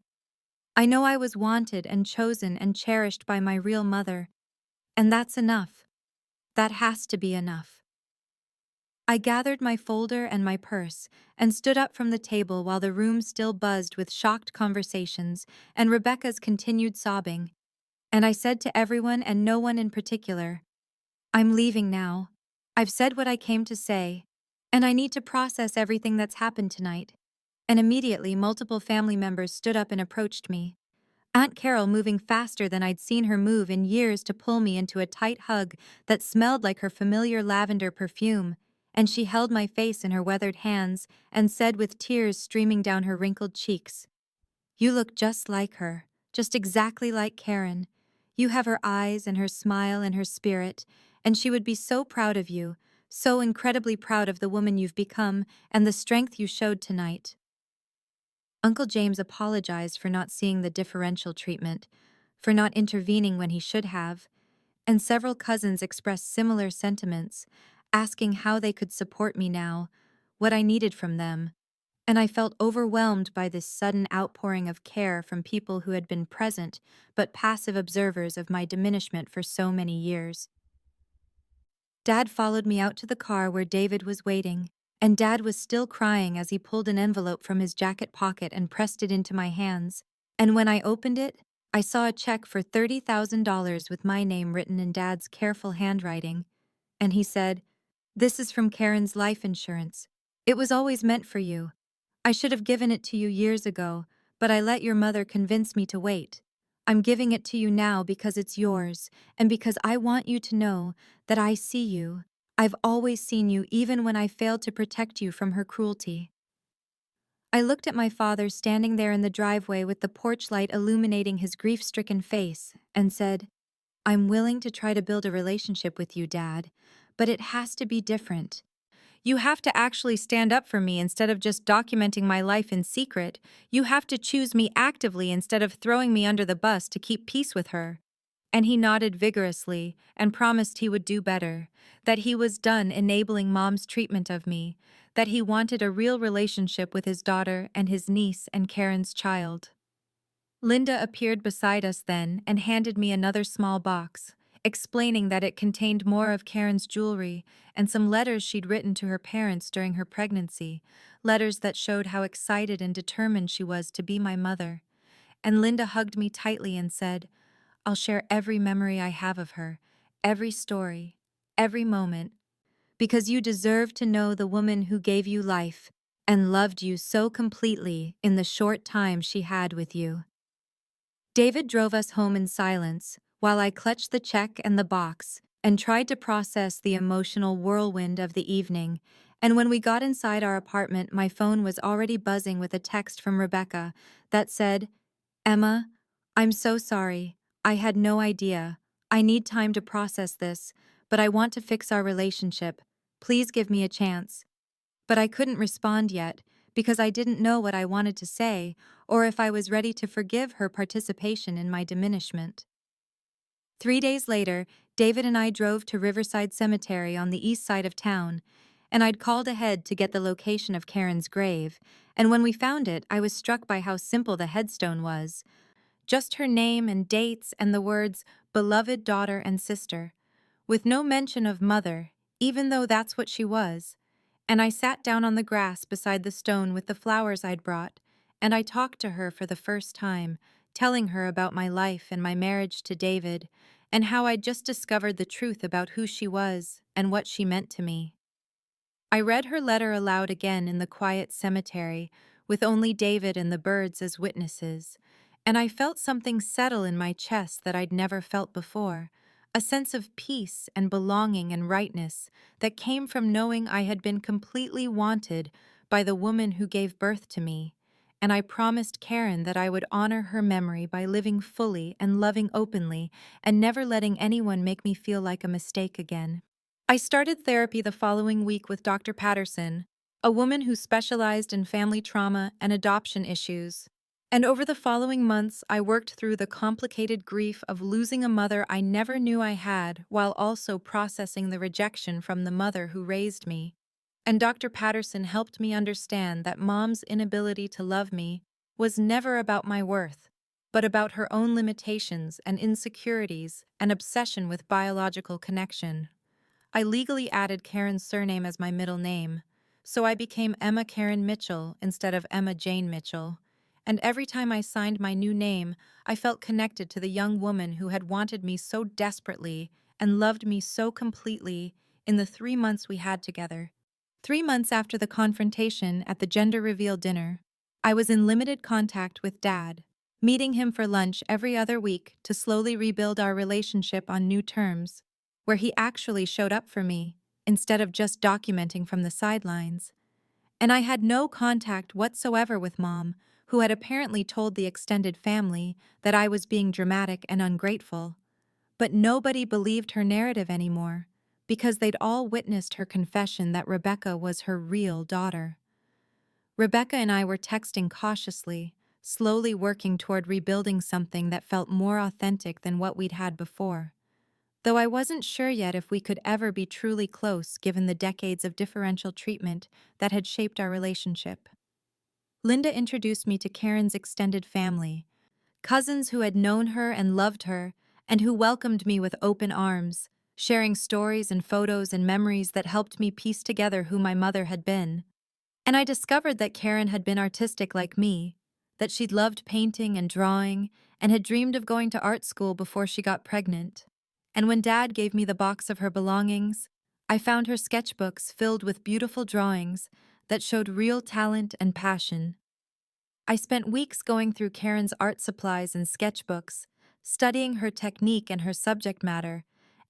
I know I was wanted and chosen and cherished by my real mother. And that's enough. That has to be enough. I gathered my folder and my purse and stood up from the table while the room still buzzed with shocked conversations and Rebecca's continued sobbing. And I said to everyone and no one in particular, I'm leaving now. I've said what I came to say, and I need to process everything that's happened tonight. And immediately, multiple family members stood up and approached me. Aunt Carol moving faster than I'd seen her move in years to pull me into a tight hug that smelled like her familiar lavender perfume, and she held my face in her weathered hands and said with tears streaming down her wrinkled cheeks, You look just like her, just exactly like Karen. You have her eyes and her smile and her spirit, and she would be so proud of you, so incredibly proud of the woman you've become and the strength you showed tonight. Uncle James apologized for not seeing the differential treatment, for not intervening when he should have, and several cousins expressed similar sentiments, asking how they could support me now, what I needed from them, and I felt overwhelmed by this sudden outpouring of care from people who had been present but passive observers of my diminishment for so many years. Dad followed me out to the car where David was waiting, and Dad was still crying as he pulled an envelope from his jacket pocket and pressed it into my hands. And when I opened it, I saw a check for $30,000 with my name written in Dad's careful handwriting. And he said, This is from Karen's life insurance. It was always meant for you. I should have given it to you years ago, but I let your mother convince me to wait. I'm giving it to you now because it's yours, and because I want you to know that I see you. I've always seen you even when I failed to protect you from her cruelty. I looked at my father standing there in the driveway with the porch light illuminating his grief-stricken face, and said, I'm willing to try to build a relationship with you, Dad, but it has to be different. You have to actually stand up for me instead of just documenting my life in secret. You have to choose me actively instead of throwing me under the bus to keep peace with her. And he nodded vigorously and promised he would do better, that he was done enabling Mom's treatment of me, that he wanted a real relationship with his daughter and his niece and Karen's child. Linda appeared beside us then and handed me another small box, explaining that it contained more of Karen's jewelry and some letters she'd written to her parents during her pregnancy, letters that showed how excited and determined she was to be my mother. And Linda hugged me tightly and said, I'll share every memory I have of her, every story, every moment, because you deserve to know the woman who gave you life and loved you so completely in the short time she had with you. David drove us home in silence, while I clutched the check and the box and tried to process the emotional whirlwind of the evening. And when we got inside our apartment, my phone was already buzzing with a text from Rebecca that said, Emma, I'm so sorry. I had no idea. I need time to process this, but I want to fix our relationship. Please give me a chance. But I couldn't respond yet, because I didn't know what I wanted to say, or if I was ready to forgive her participation in my diminishment. 3 days later, David and I drove to Riverside Cemetery on the east side of town, and I'd called ahead to get the location of Karen's grave, and when we found it, I was struck by how simple the headstone was. Just her name and dates and the words, beloved daughter and sister, with no mention of mother, even though that's what she was. And I sat down on the grass beside the stone with the flowers I'd brought, and I talked to her for the first time, telling her about my life and my marriage to David, and how I'd just discovered the truth about who she was and what she meant to me. I read her letter aloud again in the quiet cemetery, with only David and the birds as witnesses, and I felt something settle in my chest that I'd never felt before, a sense of peace and belonging and rightness that came from knowing I had been completely wanted by the woman who gave birth to me, and I promised Karen that I would honor her memory by living fully and loving openly and never letting anyone make me feel like a mistake again. I started therapy the following week with Dr. Patterson, a woman who specialized in family trauma and adoption issues. And over the following months, I worked through the complicated grief of losing a mother I never knew I had, while also processing the rejection from the mother who raised me. And Dr. Patterson helped me understand that mom's inability to love me was never about my worth, but about her own limitations and insecurities and obsession with biological connection. I legally added Karen's surname as my middle name, so I became Emma Karen Mitchell instead of Emma Jane Mitchell. And every time I signed my new name, I felt connected to the young woman who had wanted me so desperately and loved me so completely in the 3 months we had together. 3 months after the confrontation at the gender reveal dinner, I was in limited contact with Dad, meeting him for lunch every other week to slowly rebuild our relationship on new terms, where he actually showed up for me, instead of just documenting from the sidelines. And I had no contact whatsoever with Mom, who had apparently told the extended family that I was being dramatic and ungrateful. But nobody believed her narrative anymore, because they'd all witnessed her confession that Rebecca was her real daughter. Rebecca and I were texting cautiously, slowly working toward rebuilding something that felt more authentic than what we'd had before. Though I wasn't sure yet if we could ever be truly close given the decades of differential treatment that had shaped our relationship. Linda introduced me to Karen's extended family, cousins who had known her and loved her, and who welcomed me with open arms, sharing stories and photos and memories that helped me piece together who my mother had been. And I discovered that Karen had been artistic like me, that she'd loved painting and drawing, and had dreamed of going to art school before she got pregnant. And when Dad gave me the box of her belongings, I found her sketchbooks filled with beautiful drawings that showed real talent and passion. I spent weeks going through Karen's art supplies and sketchbooks, studying her technique and her subject matter,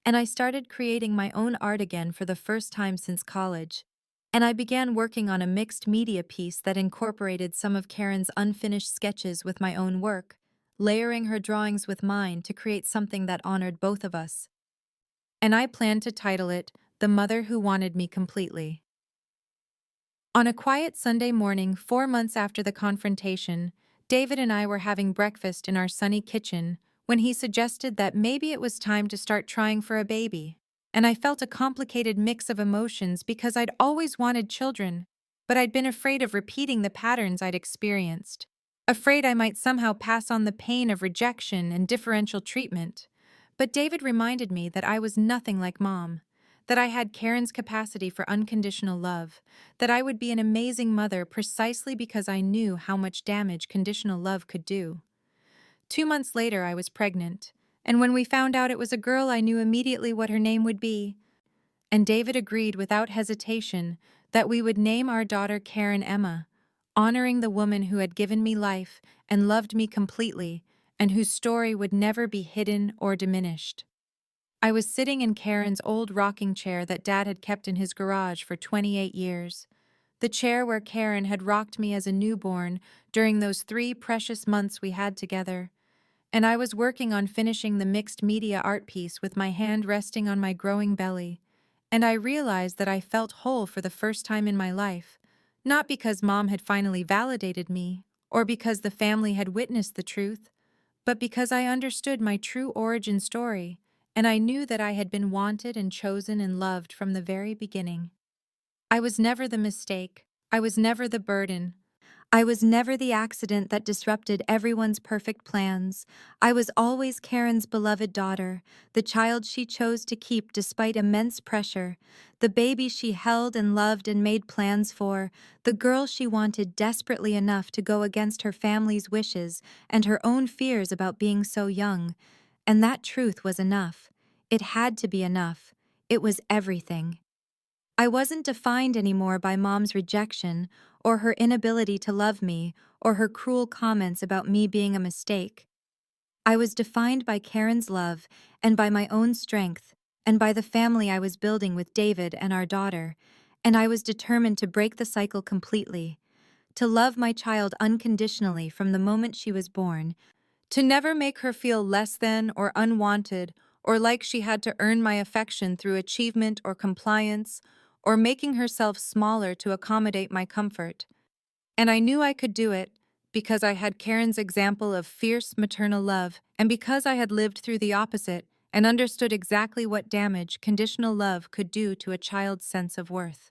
and I started creating my own art again for the first time since college. And I began working on a mixed media piece that incorporated some of Karen's unfinished sketches with my own work, layering her drawings with mine to create something that honored both of us. And I planned to title it The Mother Who Wanted Me Completely. On a quiet Sunday morning 4 months after the confrontation, David and I were having breakfast in our sunny kitchen when he suggested that maybe it was time to start trying for a baby. And I felt a complicated mix of emotions because I'd always wanted children, but I'd been afraid of repeating the patterns I'd experienced. Afraid I might somehow pass on the pain of rejection and differential treatment. But David reminded me that I was nothing like Mom, that I had Karen's capacity for unconditional love, that I would be an amazing mother precisely because I knew how much damage conditional love could do. 2 months later, I was pregnant, and when we found out it was a girl, I knew immediately what her name would be. And David agreed without hesitation that we would name our daughter Karen Emma, honoring the woman who had given me life and loved me completely, and whose story would never be hidden or diminished. I was sitting in Karen's old rocking chair that Dad had kept in his garage for 28 years. The chair where Karen had rocked me as a newborn during those 3 precious months we had together. And I was working on finishing the mixed media art piece with my hand resting on my growing belly. And I realized that I felt whole for the first time in my life, not because Mom had finally validated me, or because the family had witnessed the truth, but because I understood my true origin story, and I knew that I had been wanted and chosen and loved from the very beginning. I was never the mistake. I was never the burden. I was never the accident that disrupted everyone's perfect plans. I was always Karen's beloved daughter, the child she chose to keep despite immense pressure, the baby she held and loved and made plans for, the girl she wanted desperately enough to go against her family's wishes and her own fears about being so young. And that truth was enough. It had to be enough. It was everything. I wasn't defined anymore by Mom's rejection, or her inability to love me, or her cruel comments about me being a mistake. I was defined by Karen's love, and by my own strength, and by the family I was building with David and our daughter, and I was determined to break the cycle completely, to love my child unconditionally from the moment she was born, to never make her feel less than or unwanted, or like she had to earn my affection through achievement or compliance, or making herself smaller to accommodate my comfort. And I knew I could do it because I had Karen's example of fierce maternal love, and because I had lived through the opposite and understood exactly what damage conditional love could do to a child's sense of worth.